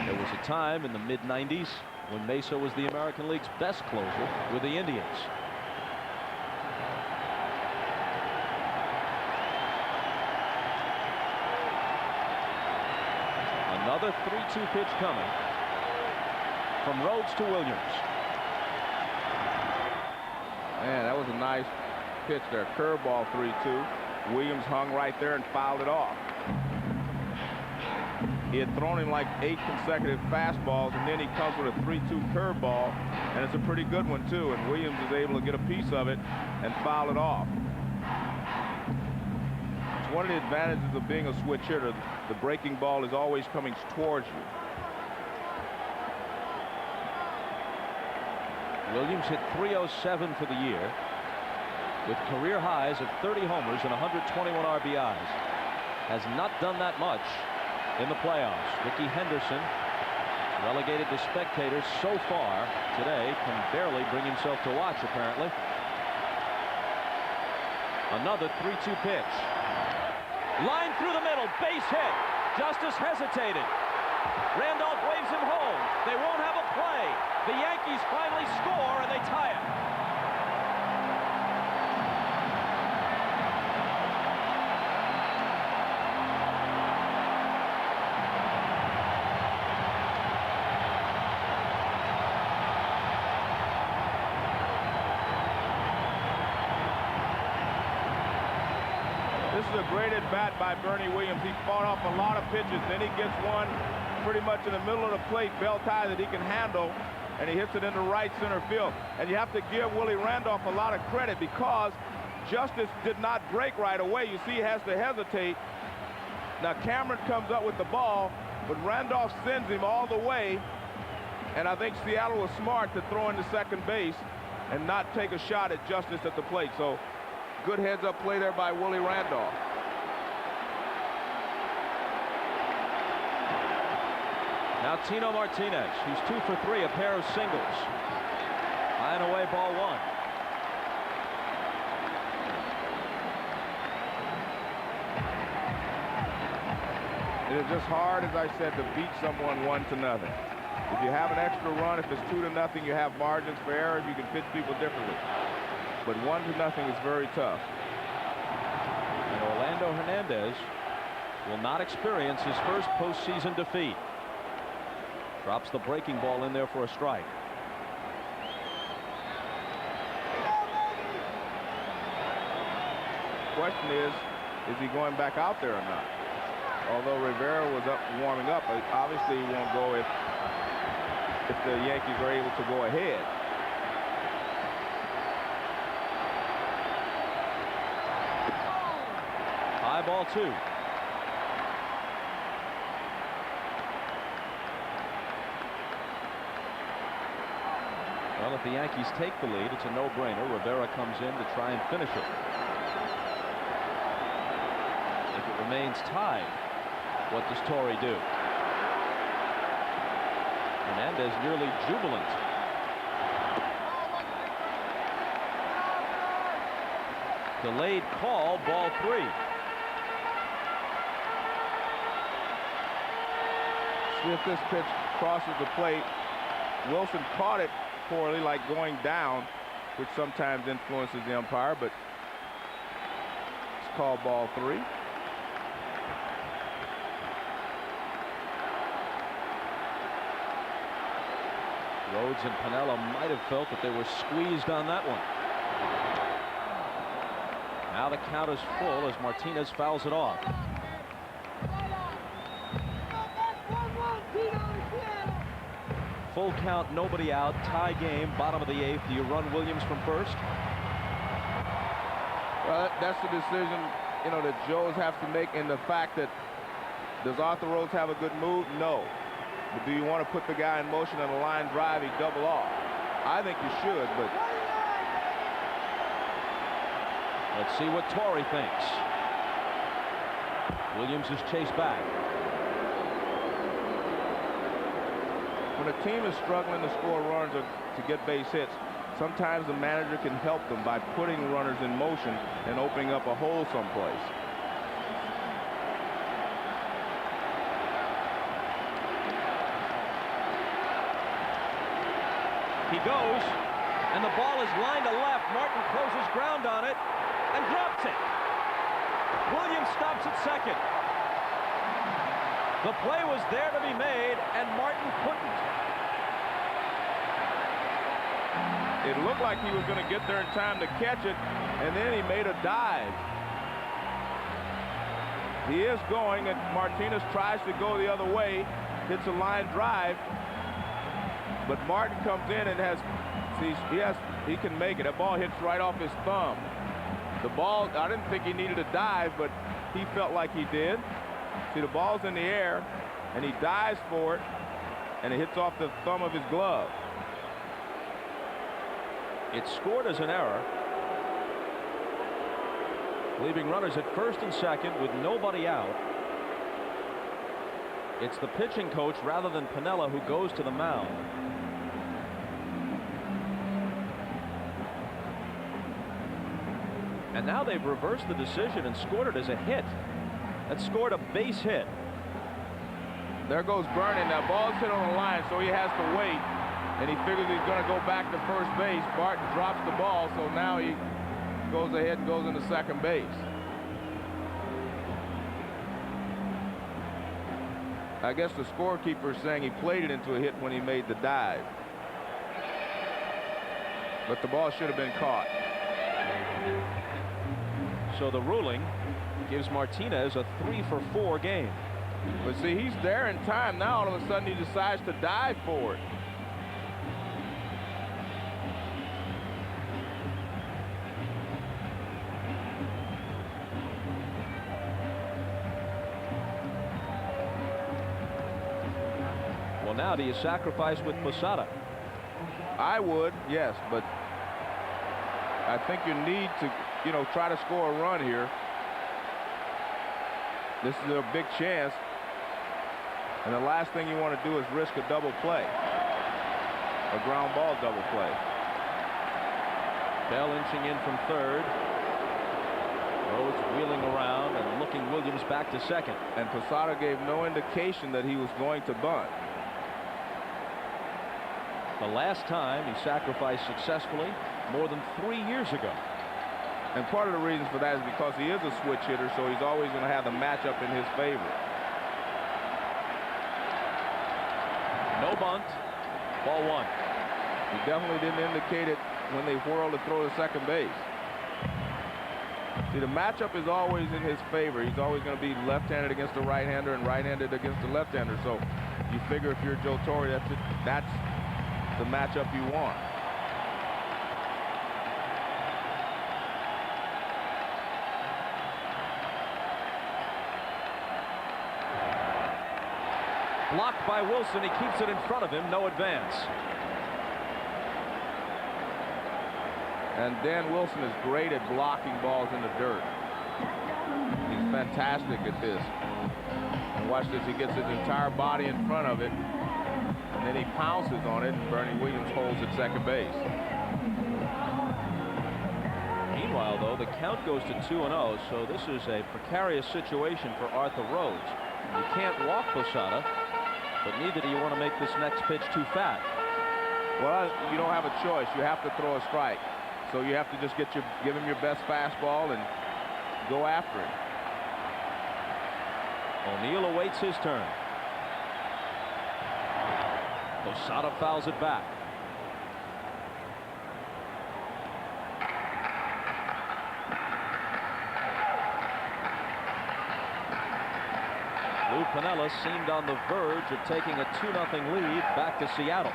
There was a time in the mid-90s when Mesa was the American League's best closer with the Indians. Another 3-2 pitch coming from Rhodes to Williams. Man, that was a nice pitch there. Curveball 3-2. Williams hung right there and fouled it off. He had thrown him like 8 consecutive fastballs, and then he comes with a 3-2 curveball, and it's a pretty good one too, and Williams is able to get a piece of it and foul it off. It's one of the advantages of being a switch hitter. The breaking ball is always coming towards you. Williams hit .307 for the year, with career highs of 30 homers and 121 RBIs. Has not done that much in the playoffs. Ricky Henderson, relegated to spectators so far today, can barely bring himself to watch, apparently. Another 3-2 pitch. Line through the middle, base hit. Justice hesitated. Randolph waves him home. They won't have a play. The Yankees finally score, and they tie it. This is a great at-bat by Bernie Williams. He fought off a lot of pitches. Then he gets one pretty much in the middle of the plate, belt tie, that he can handle, and he hits it into right center field. And you have to give Willie Randolph a lot of credit, because Justice did not break right away. You see, he has to hesitate. Now Cameron comes up with the ball, but Randolph sends him all the way. And I think Seattle was smart to throw into second base and not take a shot at Justice at the plate. So good heads-up play there by Willie Randolph. Now Tino Martinez, who's 2 for 3, a pair of singles. High and away, ball 1. It is just hard, as I said, to beat someone 1-0. If you have an extra run, if it's 2-0, you have margins for error. You can pitch people differently. But 1-0 is very tough. And Orlando Hernandez will not experience his first postseason defeat. Drops the breaking ball in there for a strike. Question is he going back out there or not? Although Rivera was up warming up, obviously he won't go if the Yankees are able to go ahead. High ball 2. Well, if the Yankees take the lead, it's a no-brainer. Rivera comes in to try and finish it. If it remains tied, what does Torrey do? Hernandez nearly jubilant. Delayed call, ball 3. See if this pitch crosses the plate. Wilson caught it poorly, like going down, which sometimes influences the umpire, but it's called ball 3. Rhodes and Piniella might have felt that they were squeezed on that one. Now the count is full as Martinez fouls it off. Full count, nobody out, tie game, bottom of the 8th. Do you run Williams from first? Well, that's the decision, you know, that Joes have to make, in the fact that, does Arthur Rhodes have a good move? No. But do you want to put the guy in motion on a line drive, he double off? I think you should, but let's see what Torrey thinks. Williams is chased back. when a team is struggling to score runs or to get base hits, sometimes the manager can help them by putting runners in motion and opening up a hole someplace. He goes, and the ball is lined to left. Martin closes ground on it and drops it. Williams stops at second. The play was there to be made, and Martin couldn't. It looked like he was going to get there in time to catch it, and then he made a dive. He is going, and Martinez tries to go the other way, hits a line drive, but Martin comes in and he can make it. That ball hits right off his thumb. The ball, I didn't think he needed a dive, but he felt like he did. See, the ball's in the air, and he dives for it, and it hits off the thumb of his glove. It's scored as an error, leaving runners at first and second with nobody out. It's the pitching coach rather than Piniella who goes to the mound. And now they've reversed the decision and scored it as a hit. That scored a base hit. There goes Bernie. Now ball's hit on the line, so he has to wait. And he figures he's going to go back to first base. Barton drops the ball, so now he goes ahead and goes into second base. I guess the scorekeeper is saying he played it into a hit when he made the dive. But the ball should have been caught. So the ruling gives Martinez a 3-for-4 game. But see, he's there in time. Now all of a sudden he decides to dive for it. Well, now do you sacrifice with Posada? I would, yes, but I think you need to, try to score a run here. This is a big chance, and the last thing you want to do is risk a double play, a ground ball double play. Bell inching in from third. Rhodes wheeling around and looking Williams back to second. And Posada gave no indication that he was going to bunt. The last time he sacrificed successfully more than 3 years ago. And part of the reason for that is because he is a switch hitter, so he's always going to have the matchup in his favor. No bunt, ball one. He definitely didn't indicate it when they whirled to throw to second base. See, the matchup is always in his favor. He's always going to be left-handed against the right-hander and right-handed against the left-hander. So you figure if you're Joe Torre, that's the matchup you want. Blocked by Wilson. He keeps it in front of him. No advance. And Dan Wilson is great at blocking balls in the dirt. He's fantastic at this. And watch this. He gets his entire body in front of it. And then he pounces on it. And Bernie Williams holds at second base. Meanwhile, though, the count goes to 2-0. So this is a precarious situation for Arthur Rhodes. You can't walk Posada, but neither do you want to make this next pitch too fat. Well, you don't have a choice. You have to throw a strike. So you have to just give him your best fastball and go after it. O'Neill awaits his turn. Posada fouls it back. Lou Piniella seemed on the verge of taking a 2-0 lead back to Seattle.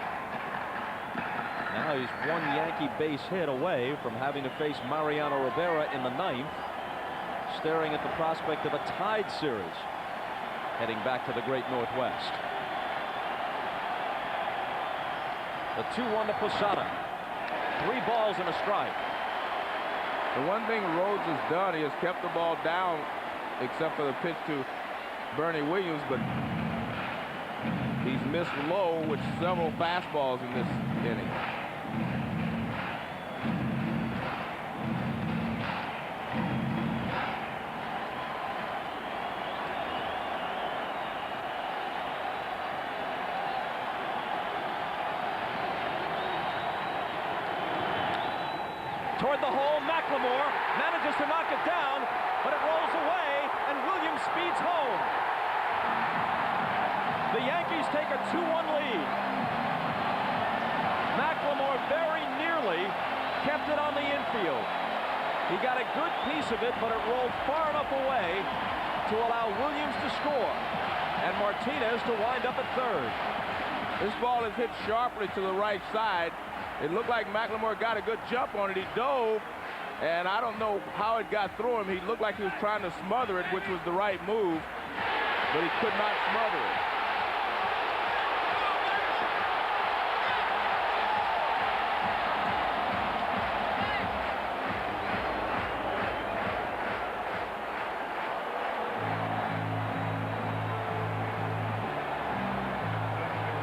Now he's one Yankee base hit away from having to face Mariano Rivera in the ninth, staring at the prospect of a tied series heading back to the great Northwest. The 2-1 to Posada. 3 balls and a strike. The one thing Rhodes has done, he has kept the ball down except for the pitch to Bernie Williams, but he's missed low with several fastballs in this inning. toward the hole. McLemore manages to knock it down, but it rolls away, and Williams speeds home. The Yankees take a 2-1 lead. McLemore very nearly kept it on the infield. He got a good piece of it, but it rolled far enough away to allow Williams to score, and Martinez to wind up at third. This ball is hit sharply to the right side. It looked like McLemore got a good jump on it. He dove, and I don't know how it got through him. He looked like he was trying to smother it, which was the right move, but he could not smother it.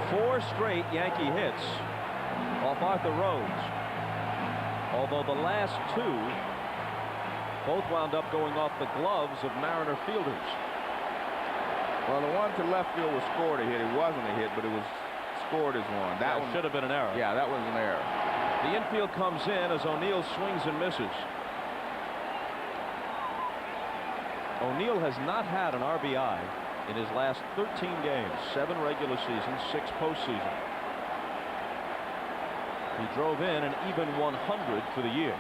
Four straight Yankee hits off Arthur Rhodes, although the last two both wound up going off the gloves of Mariner fielders. Well, the one to left field was scored a hit. It wasn't a hit, but it was scored as one. That one should have been an error. Yeah, that was an error. The infield comes in as O'Neill swings and misses. O'Neill has not had an RBI in his last 13 games, 7 regular seasons, 6 postseason. He drove in an even 100 for the year.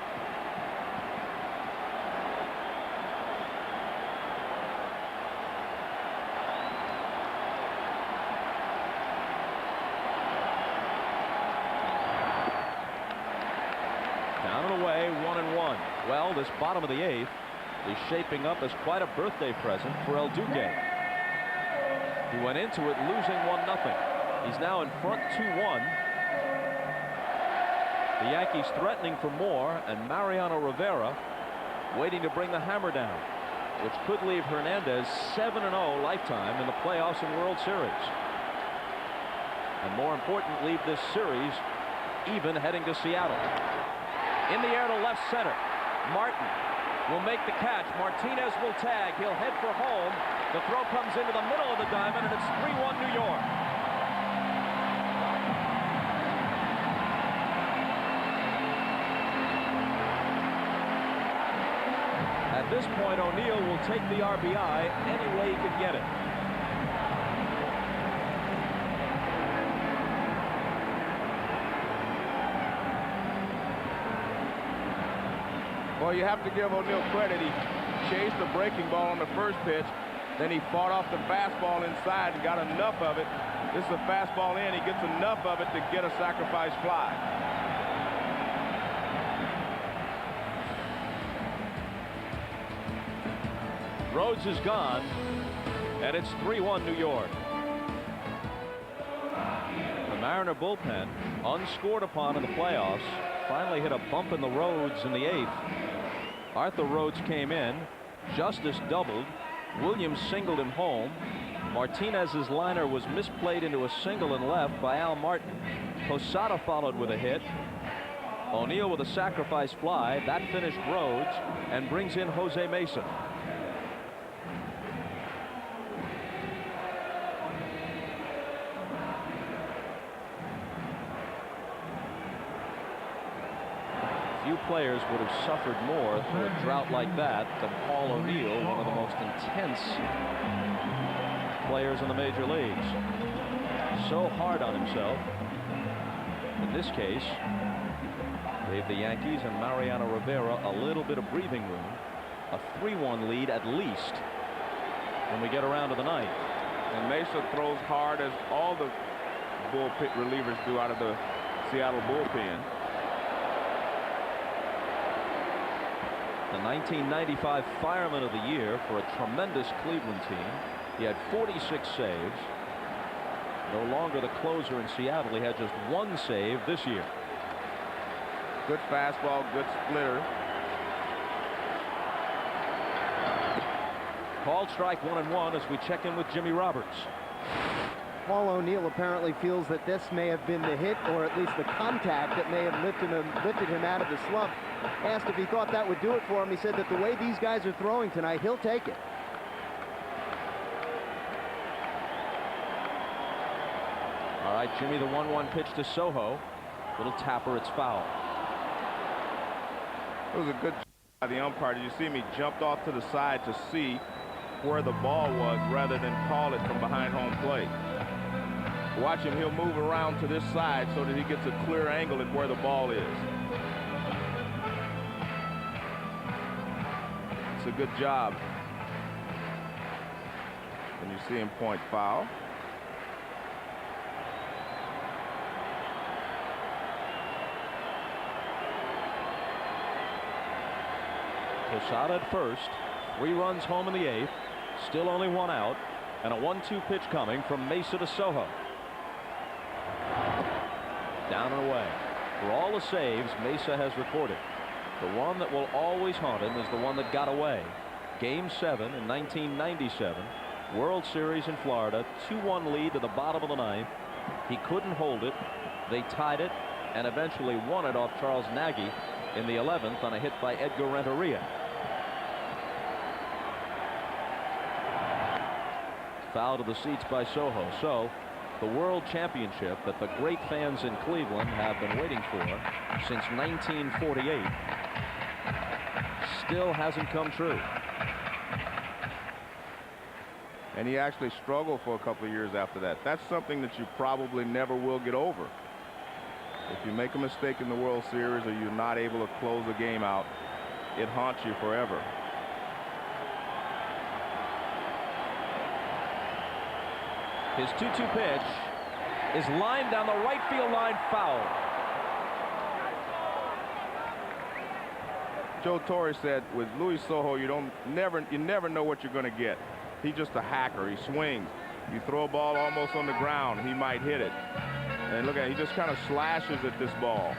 Down and away, 1-1. Well, this bottom of the 8th is shaping up as quite a birthday present for El Duque. He went into it losing 1-0. He's now in front 2-1. The Yankees threatening for more, and Mariano Rivera waiting to bring the hammer down, which could leave Hernandez 7-0 lifetime in the playoffs and World Series. And more important, leave this series even heading to Seattle. In the air to left center. Martin will make the catch. Martinez will tag. He'll head for home. The throw comes into the middle of the diamond, and it's 3-1 New York. At this point, O'Neill will take the RBI any way he could get it. Well, you have to give O'Neill credit. He chased the breaking ball on the first pitch. Then he fought off the fastball inside and got enough of it. This is a fastball in. He gets enough of it to get a sacrifice fly. Rhodes is gone, and it's 3-1 New York. The Mariner bullpen, unscored upon in the playoffs, finally hit a bump in the Rhodes in the 8th. Arthur Rhodes came in. Justice doubled. Williams singled him home. Martinez's liner was misplayed into a single and left by Al Martin. Posada followed with a hit. O'Neill with a sacrifice fly. That finished Rhodes and brings in Jose Mesa. Few players would have suffered more through a drought like that than Paul O'Neill, one of the most intense players in the major leagues. So hard on himself. In this case, gave the Yankees and Mariano Rivera a little bit of breathing room. A 3-1 lead at least when we get around to the 9th. And Mesa throws hard, as all the bullpen relievers do out of the Seattle bullpen. The 1995 Fireman of the Year for a tremendous Cleveland team. He had 46 saves. No longer the closer in Seattle. He had just 1 save this year. Good fastball, good splitter. Called strike 1-1 as we check in with Jimmy Roberts. Paul O'Neill apparently feels that this may have been the hit, or at least the contact that may have lifted him out of the slump. Asked if he thought that would do it for him. He said that the way these guys are throwing tonight, he'll take it. All right, Jimmy, the 1-1 pitch to Soho. Little tapper, it's foul. It was a good job by the umpire. Did you see him? He jumped off to the side to see where the ball was rather than call it from behind home plate. Watch him. He'll move around to this side so that he gets a clear angle at where the ball is. It's a good job. And you see him point foul. Posada at first. 3 runs home in the 8th. Still only 1 out. And a 1-2 pitch coming from Mesa to Soho. Down and away. For all the saves Mesa has recorded, the one that will always haunt him is the one that got away. Game 7 in 1997. World Series in Florida. 2-1 lead to the bottom of the 9th. He couldn't hold it. They tied it and eventually won it off Charles Nagy in the 11th on a hit by Edgar Renteria. Foul to the seats by Soho. So the World Championship that the great fans in Cleveland have been waiting for since 1948 still hasn't come true. And he actually struggled for a couple of years after that. That's something that you probably never will get over. If you make a mistake in the World Series or you're not able to close a game out, it haunts you forever. His 2-2 pitch is lined down the right field line, foul. Joe Torre said with Luis Sojo, you never know what you're going to get. He's just a hacker. He swings. You throw a ball almost on the ground, he might hit it. And look at it, he just kind of slashes at this ball.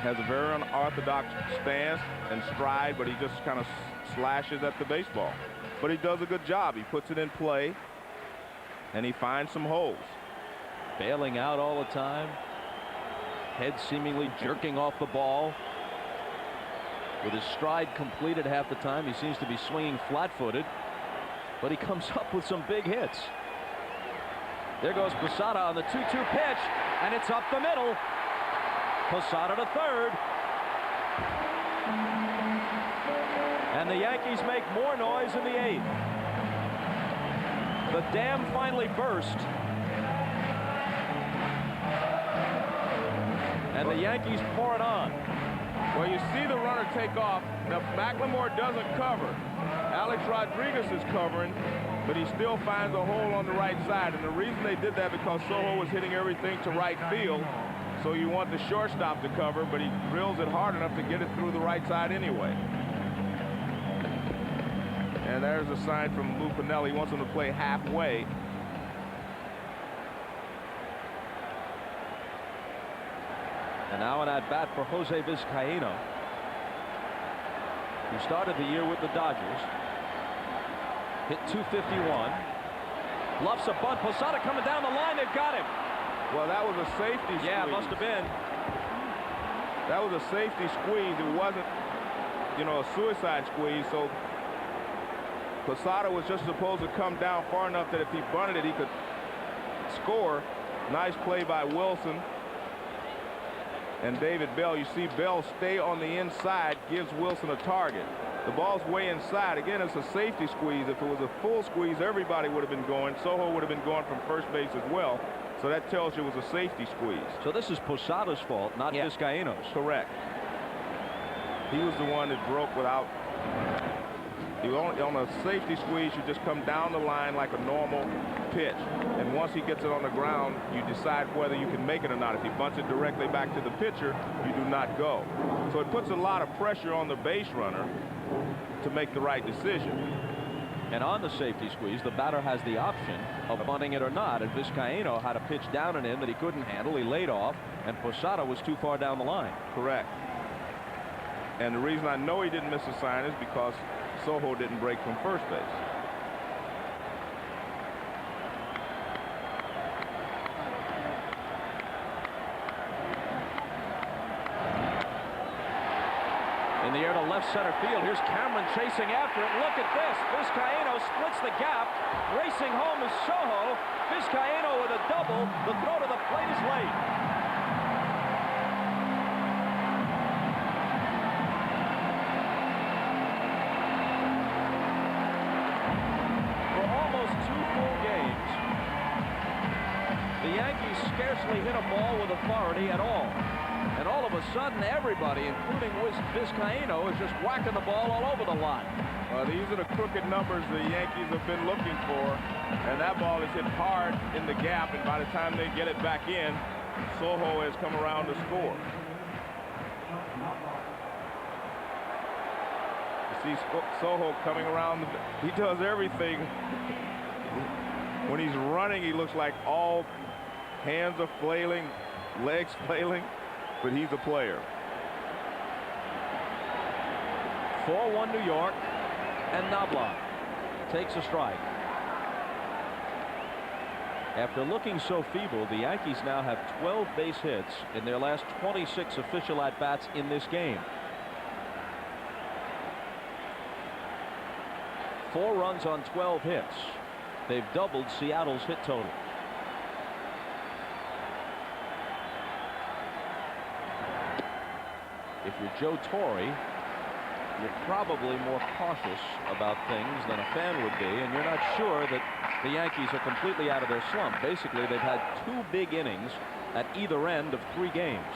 Has a very unorthodox stance and stride, but he just kind of slashes at the baseball. But he does a good job. He puts it in play and he finds some holes. Bailing out all the time. Head seemingly jerking off the ball. With his stride completed half the time, he seems to be swinging flat-footed. But he comes up with some big hits. There goes Posada on the 2-2 pitch, and it's up the middle. Posada to third. And the Yankees make more noise in the 8th. The dam finally burst. And the Yankees pour it on. Well, you see the runner take off. Now, McLemore doesn't cover. Alex Rodriguez is covering, but he still finds a hole on the right side. And the reason they did that because Soho was hitting everything to right field. So you want the shortstop to cover, but he drills it hard enough to get it through the right side anyway. And there's a sign from Lou Piniella. He wants him to play halfway. And now an at-bat for Jose Vizcaino, who started the year with the Dodgers. Hit .251. Bluffs a bunt. Posada coming down the line. They've got him. Well, that was a safety squeeze. Yeah, it must have been. That was a safety squeeze. It wasn't, a suicide squeeze. So Posada was just supposed to come down far enough that if he bunted it, he could score. Nice play by Wilson and David Bell. You see Bell stay on the inside, gives Wilson a target. The ball's way inside. Again, it's a safety squeeze. If it was a full squeeze, everybody would have been going. Soho would have been going from first base as well. So that tells you it was a safety squeeze. So this is Posada's fault, not Vizcaino's. Correct. He was the one that broke without. On a safety squeeze, you just come down the line like a normal pitch. And once he gets it on the ground, you decide whether you can make it or not. If he bunts it directly back to the pitcher, you do not go. So it puts a lot of pressure on the base runner to make the right decision. And on the safety squeeze, the batter has the option of bunting it or not. And Vizcaino had a pitch down on him that he couldn't handle. He laid off, and Posada was too far down the line. Correct. And the reason I know he didn't miss a sign is because Soho didn't break from first base. In the air to left center field. Here's Cameron chasing after it. Look at this. Vizcaino splits the gap. Racing home is Soho. Vizcaino with a double. The throw to the plate is late. Yankees scarcely hit a ball with authority at all. And all of a sudden, everybody, including Vizcaíno, is just whacking the ball all over the lot. Well, these are the crooked numbers the Yankees have been looking for. And that ball is hit hard in the gap, and by the time they get it back in, Soho has come around to score. You see Soho coming around. He does everything. When he's running, he looks like all hands are flailing, legs flailing, but he's a player. 4-1 New York, and Knobloch takes a strike. After looking so feeble, the Yankees now have 12 base hits in their last 26 official at-bats in this game. 4 runs on 12 hits. They've doubled Seattle's hit total. If you're Joe Torre, you're probably more cautious about things than a fan would be, and you're not sure that the Yankees are completely out of their slump. Basically, they've had 2 big innings at either end of 3 games.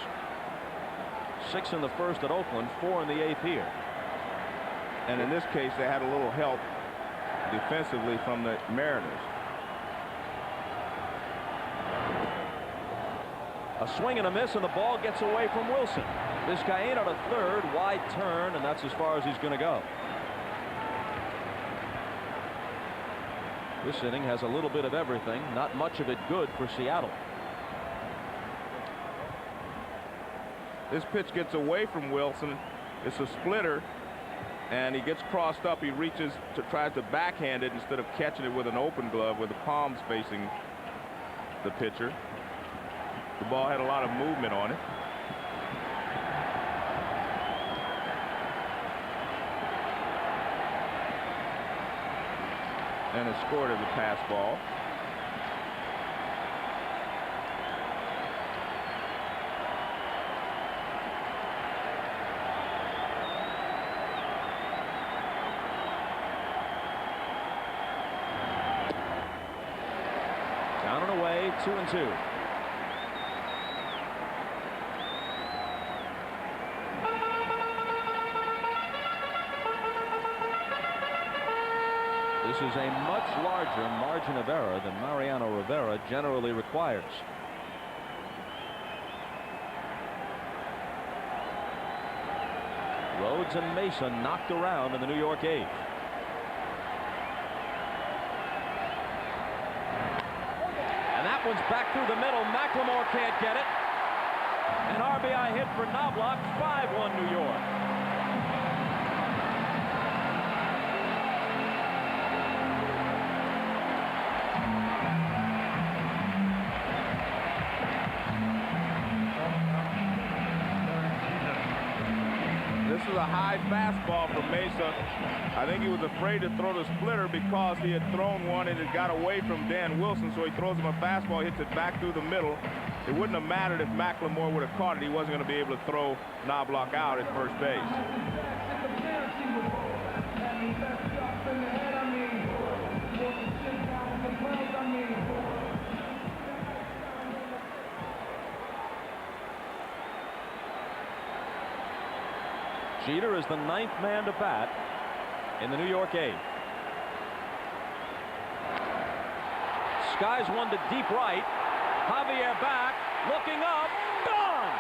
6 in the first at Oakland, 4 in the 8th here. And in this case, they had a little help defensively from the Mariners. A swing and a miss, and the ball gets away from Wilson. Vizcaíno to third, wide turn, and that's as far as he's going to go. This inning has a little bit of everything, not much of it good for Seattle. This pitch gets away from Wilson. It's a splitter, and he gets crossed up. He reaches to tries to backhand it instead of catching it with an open glove with the palms facing the pitcher. The ball had a lot of movement on it. And it's scored as a pass ball. Down and away, 2-2. This is a much larger margin of error than Mariano Rivera generally requires. Rhodes and Mason knocked around in the New York 8th. And that one's back through the middle. McLemore can't get it. An RBI hit for Knobloch. 5-1 New York. This is a high fastball from Mesa. I think he was afraid to throw the splitter because he had thrown one and it got away from Dan Wilson, so he throws him a fastball, hits it back through the middle. It wouldn't have mattered if McLemore would have caught it. He wasn't going to be able to throw Knobloch out at first base. Jeter is the 9th man to bat in the New York 8th. Skies one to deep right. Javier back, looking up, gone!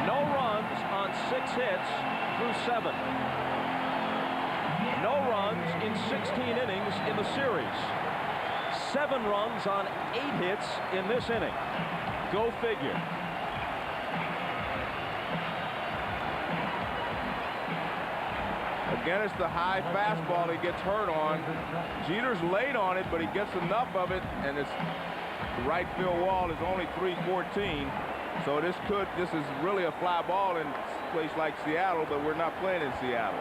No runs on 6 hits through 7. No runs in 16 innings in the series. 7 runs on 8 hits in this inning. Go figure. Again, it's the high fastball he gets hurt on. Jeter's late on it, but he gets enough of it, and it's the right field wall is only 314. So this is really a fly ball in a place like Seattle, but we're not playing in Seattle.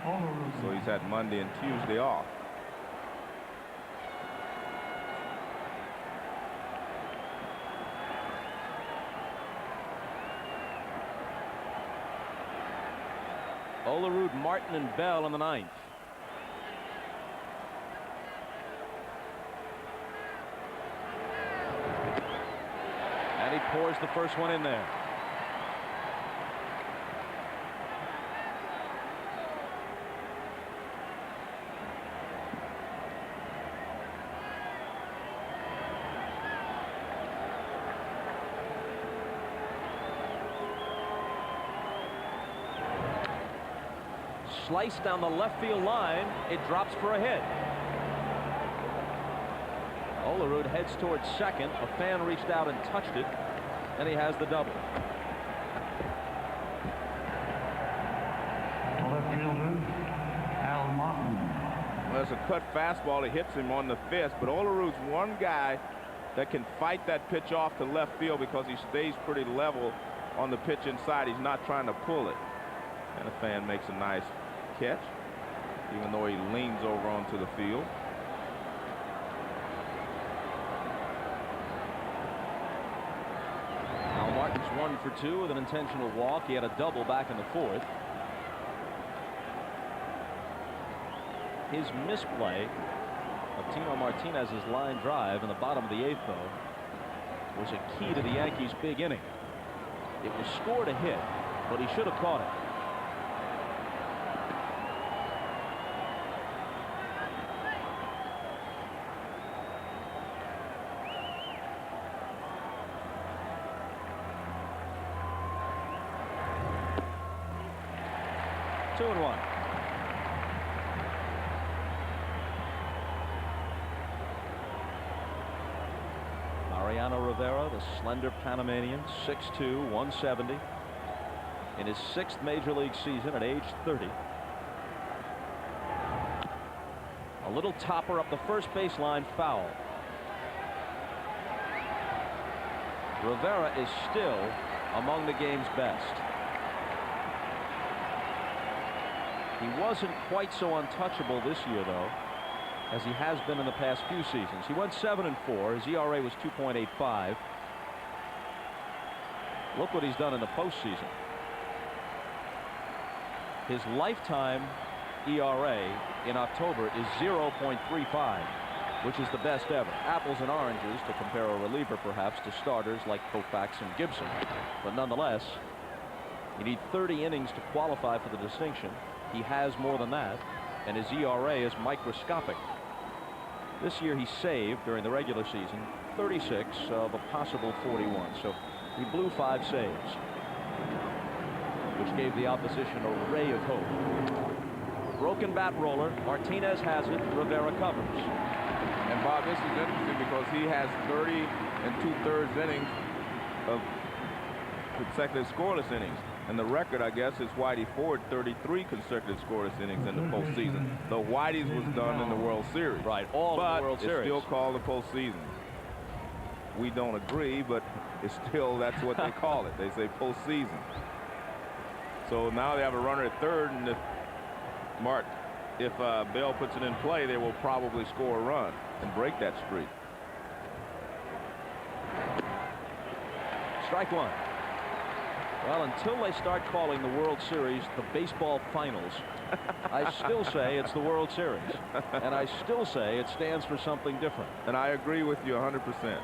So he's had Monday and Tuesday off. Olerud, Martin, and Bell in the ninth. And he pours the first one in there. Slice down the left field line. It drops for a hit. Olerud heads towards second. A fan reached out and touched it, and he has the double. Left fielder, Al Martin. Well, it's a cut fastball. It hits him on the fist, but Olerud's one guy that can fight that pitch off to left field because he stays pretty level on the pitch inside. He's not trying to pull it. And the fan makes a nice catch, even though he leans over onto the field. Al Martin's 1 for 2 with an intentional walk. He had a double back in the fourth. His misplay of Tino Martinez's line drive in the bottom of the eighth, though, was a key to the Yankees' big inning. It was scored a hit, but he should have caught it. Two and one. Mariano Rivera, the slender Panamanian, 6'2", 170, in his 6th major league season at age 30. A little topper up the first baseline, foul. Rivera is still among the game's best. He wasn't quite so untouchable this year, though, as he has been in the past few seasons. He went 7-4. His ERA was 2.85. Look what he's done in the postseason. His lifetime ERA in October is 0.35, which is the best ever. Apples and oranges, to compare a reliever perhaps to starters like Koufax and Gibson. But nonetheless, you need 30 innings to qualify for the distinction. He has more than that, and his ERA is microscopic. This year he saved during the regular season 36 of a possible 41, so he blew 5 saves, which gave the opposition a ray of hope. Broken bat roller. Martinez has it. Rivera covers. And Bob, this is interesting because he has 30 2/3 innings of consecutive scoreless innings. And the record, I guess, is Whitey Ford, 33 consecutive scoreless innings in the postseason. The Whitey's was done in the World Series. Right, all in the World Series. It's still called the postseason. We don't agree, but it's still, that's what they call it. They say postseason. So now they have a runner at third, and if Bell puts it in play, they will probably score a run and break that streak. Strike one. Well, until they start calling the World Series the baseball finals, I still say it's the World Series. And I still say it stands for something different. And I agree with you 100%.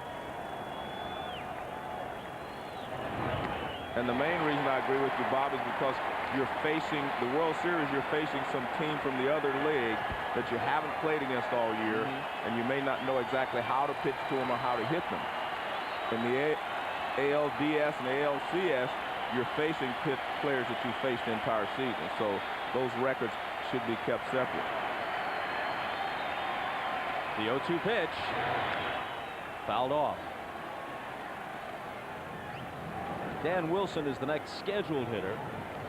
And the main reason I agree with you, Bob, is because you're facing the World Series, you're facing some team from the other league that you haven't played against all year, and you may not know exactly how to pitch to them or how to hit them. In the ALDS and ALCS, you're facing players that you faced the entire season, so those records should be kept separate. The 0-2 pitch fouled off. Dan Wilson is the next scheduled hitter.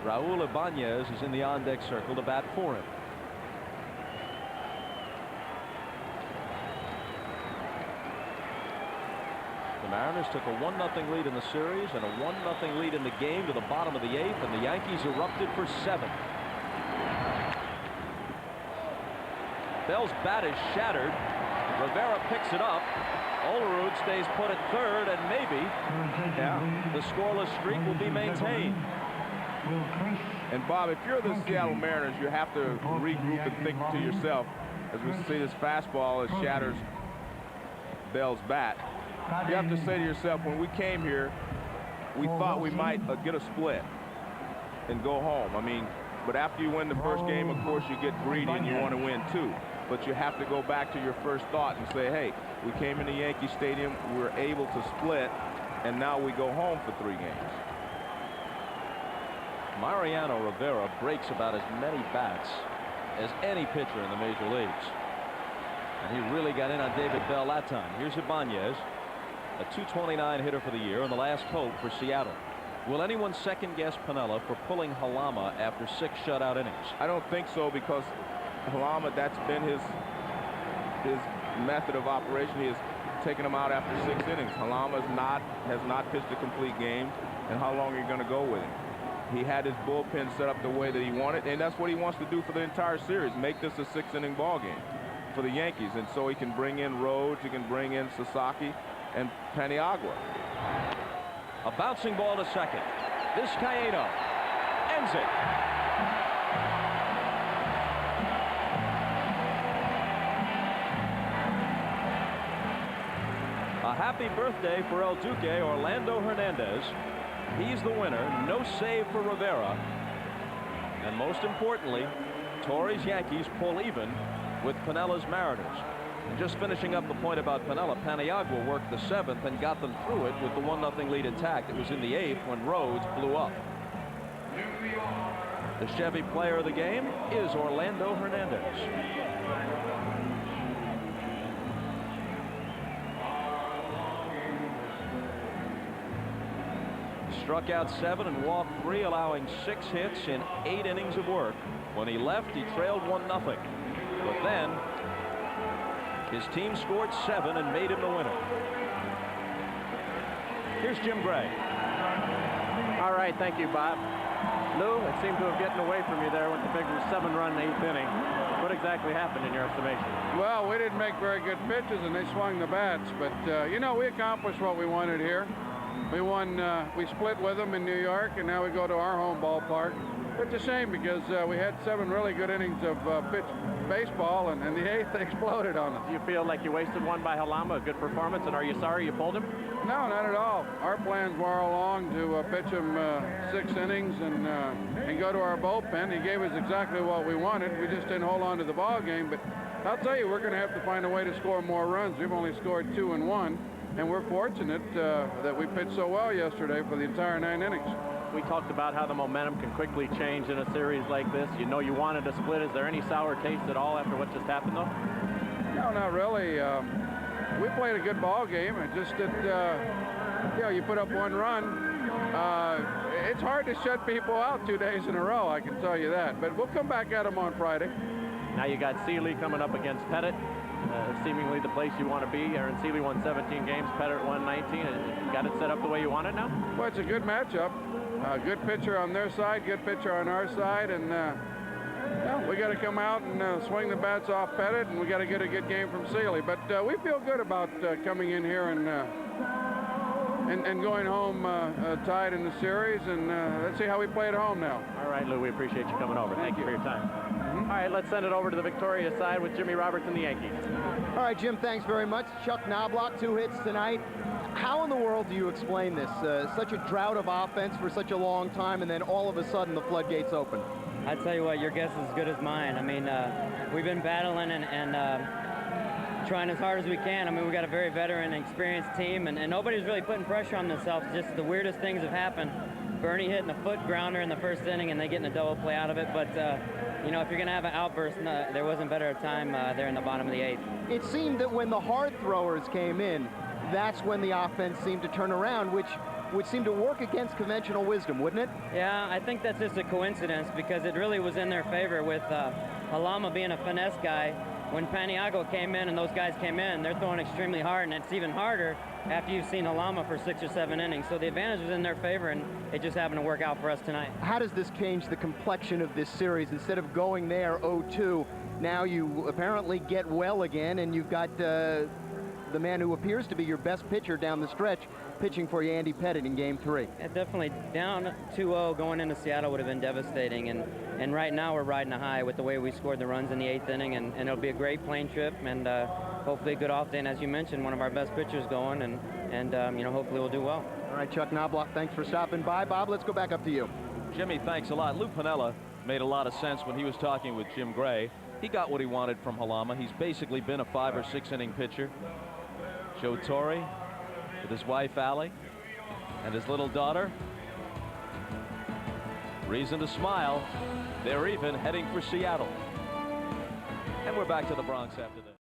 Raul Ibanez is in the on-deck circle to bat for him. The Mariners took a 1-0 lead in the series and a 1-0 lead in the game to the bottom of the 8th, and the Yankees erupted for 7. Bell's bat is shattered. Rivera picks it up. Olerud stays put at third, and maybe the scoreless streak will be maintained. And Bob, if you're the Seattle Mariners, you have to regroup and think to yourself, as we see this fastball as shatters Bell's bat. You have to say to yourself, when we came here, we thought we might get a split and go home. I mean, but after you win the first game, of course, you get greedy and you want to win too. But you have to go back to your first thought and say, hey, we came into Yankee Stadium, we were able to split, and now we go home for 3 games. Mariano Rivera breaks about as many bats as any pitcher in the major leagues. And he really got in on David Bell that time. Here's Ibanez, a .229 hitter for the year and the last hope for Seattle. Will anyone second-guess Piniella for pulling Halama after 6 shutout innings? I don't think so, because Halama, that's been his method of operation. He has taken him out after 6 innings. Halama has not pitched a complete game, and how long are you going to go with him? He had his bullpen set up the way that he wanted, and that's what he wants to do for the entire series, make this a 6-inning ball game for the Yankees. And so he can bring in Rhodes, he can bring in Sasaki and Paniagua. A bouncing ball to second. Vizcaíno ends it. A happy birthday for El Duque Orlando Hernandez. He's the winner. No save for Rivera. And most importantly, Torre's Yankees pull even with Piniella's Mariners. And just finishing up the point about Piniella, Paniagua worked the 7th and got them through it with the 1-0 lead intact. It was in the 8th when Rhodes blew up. The Chevy player of the game is Orlando Hernandez. Struck out 7 and walked 3, allowing 6 hits in 8 innings of work. When he left, he trailed 1-0. But then his team scored 7 and made him the winner. Here's Jim Gray. All right, thank you, Bob. Lou, it seemed to have gotten away from you there with the big 7-run 8th inning. What exactly happened in your estimation? Well, we didn't make very good pitches, and they swung the bats. But, you know, we accomplished what we wanted here. We won, we split with them in New York, and now we go to our home ballpark. It's a shame because we had 7 really good innings of pitch baseball, and the 8th exploded on us. Do you feel like you wasted one by Halama, a good performance, and are you sorry you pulled him? No, not at all. Our plans were all along to pitch him 6 innings and go to our bullpen. He gave us exactly what we wanted. We just didn't hold on to the ball game. But I'll tell you, we're going to have to find a way to score more runs. We've only scored 2 and 1, and we're fortunate that we pitched so well yesterday for the entire 9 innings. We talked about how the momentum can quickly change in a series like this. You know you wanted to split. Is there any sour taste at all after what just happened, though? No, not really. We played a good ball game. It just that, you know, you put up 1 run. It's hard to shut people out 2 days in a row, I can tell you that. But we'll come back at them on Friday. Now you got Seeley coming up against Pettit. Seemingly the place you want to be. Aaron Seeley won 17 games. Pettit won 19. Got it set up the way you want it now? Well, it's a good matchup. Good pitcher on their side, good pitcher on our side, and we got to come out and swing the bats off Pettit, and we got to get a good game from Seeley. But we feel good about coming in here and going home tied in the series, and let's see how we play at home now. All right, Lou, we appreciate you coming over. Thank you for your time. All right, let's send it over to the Victoria side with Jimmy Roberts and the Yankees. All right, Jim, thanks very much. Chuck Knobloch, 2 hits tonight. How in the world do you explain this? Such a drought of offense for such a long time, and then all of a sudden the floodgates open. I tell you what, your guess is as good as mine. I mean, we've been battling and trying as hard as we can. I mean, we've got a very veteran and experienced team, and nobody's really putting pressure on themselves. Just the weirdest things have happened. Bernie hitting a foot grounder in the first inning and they getting a double play out of it. But, you know, if you're going to have an outburst, there wasn't better a time there in the bottom of the 8th. It seemed that when the hard throwers came in, that's when the offense seemed to turn around, which would seem to work against conventional wisdom, wouldn't it? Yeah, I think that's just a coincidence because it really was in their favor with Halama being a finesse guy. when Paniagua came in and those guys came in, they're throwing extremely hard, and it's even harder after you've seen Halama for 6 or 7 innings. So the advantage was in their favor, and it just happened to work out for us tonight. How does this change the complexion of this series? Instead of going there 0-2, now you apparently get well again, and you've got the man who appears to be your best pitcher down the stretch pitching for you, Andy Pettitte, in Game 3. Yeah, definitely down 2-0 going into Seattle would have been devastating, and right now we're riding a high with the way we scored the runs in the 8th inning, and it'll be a great plane trip, and hopefully a good off day, and as you mentioned, one of our best pitchers going, and you know, hopefully we'll do well. All right, Chuck Knobloch, thanks for stopping by. Bob, let's go back up to you. Jimmy, thanks a lot. Lou Piniella made a lot of sense when he was talking with Jim Gray. He got what he wanted from Halama. He's basically been a 5 or 6 inning pitcher. Joe Torre with his wife Allie and his little daughter. Reason to smile. They're even heading for Seattle. And we're back to the Bronx after this.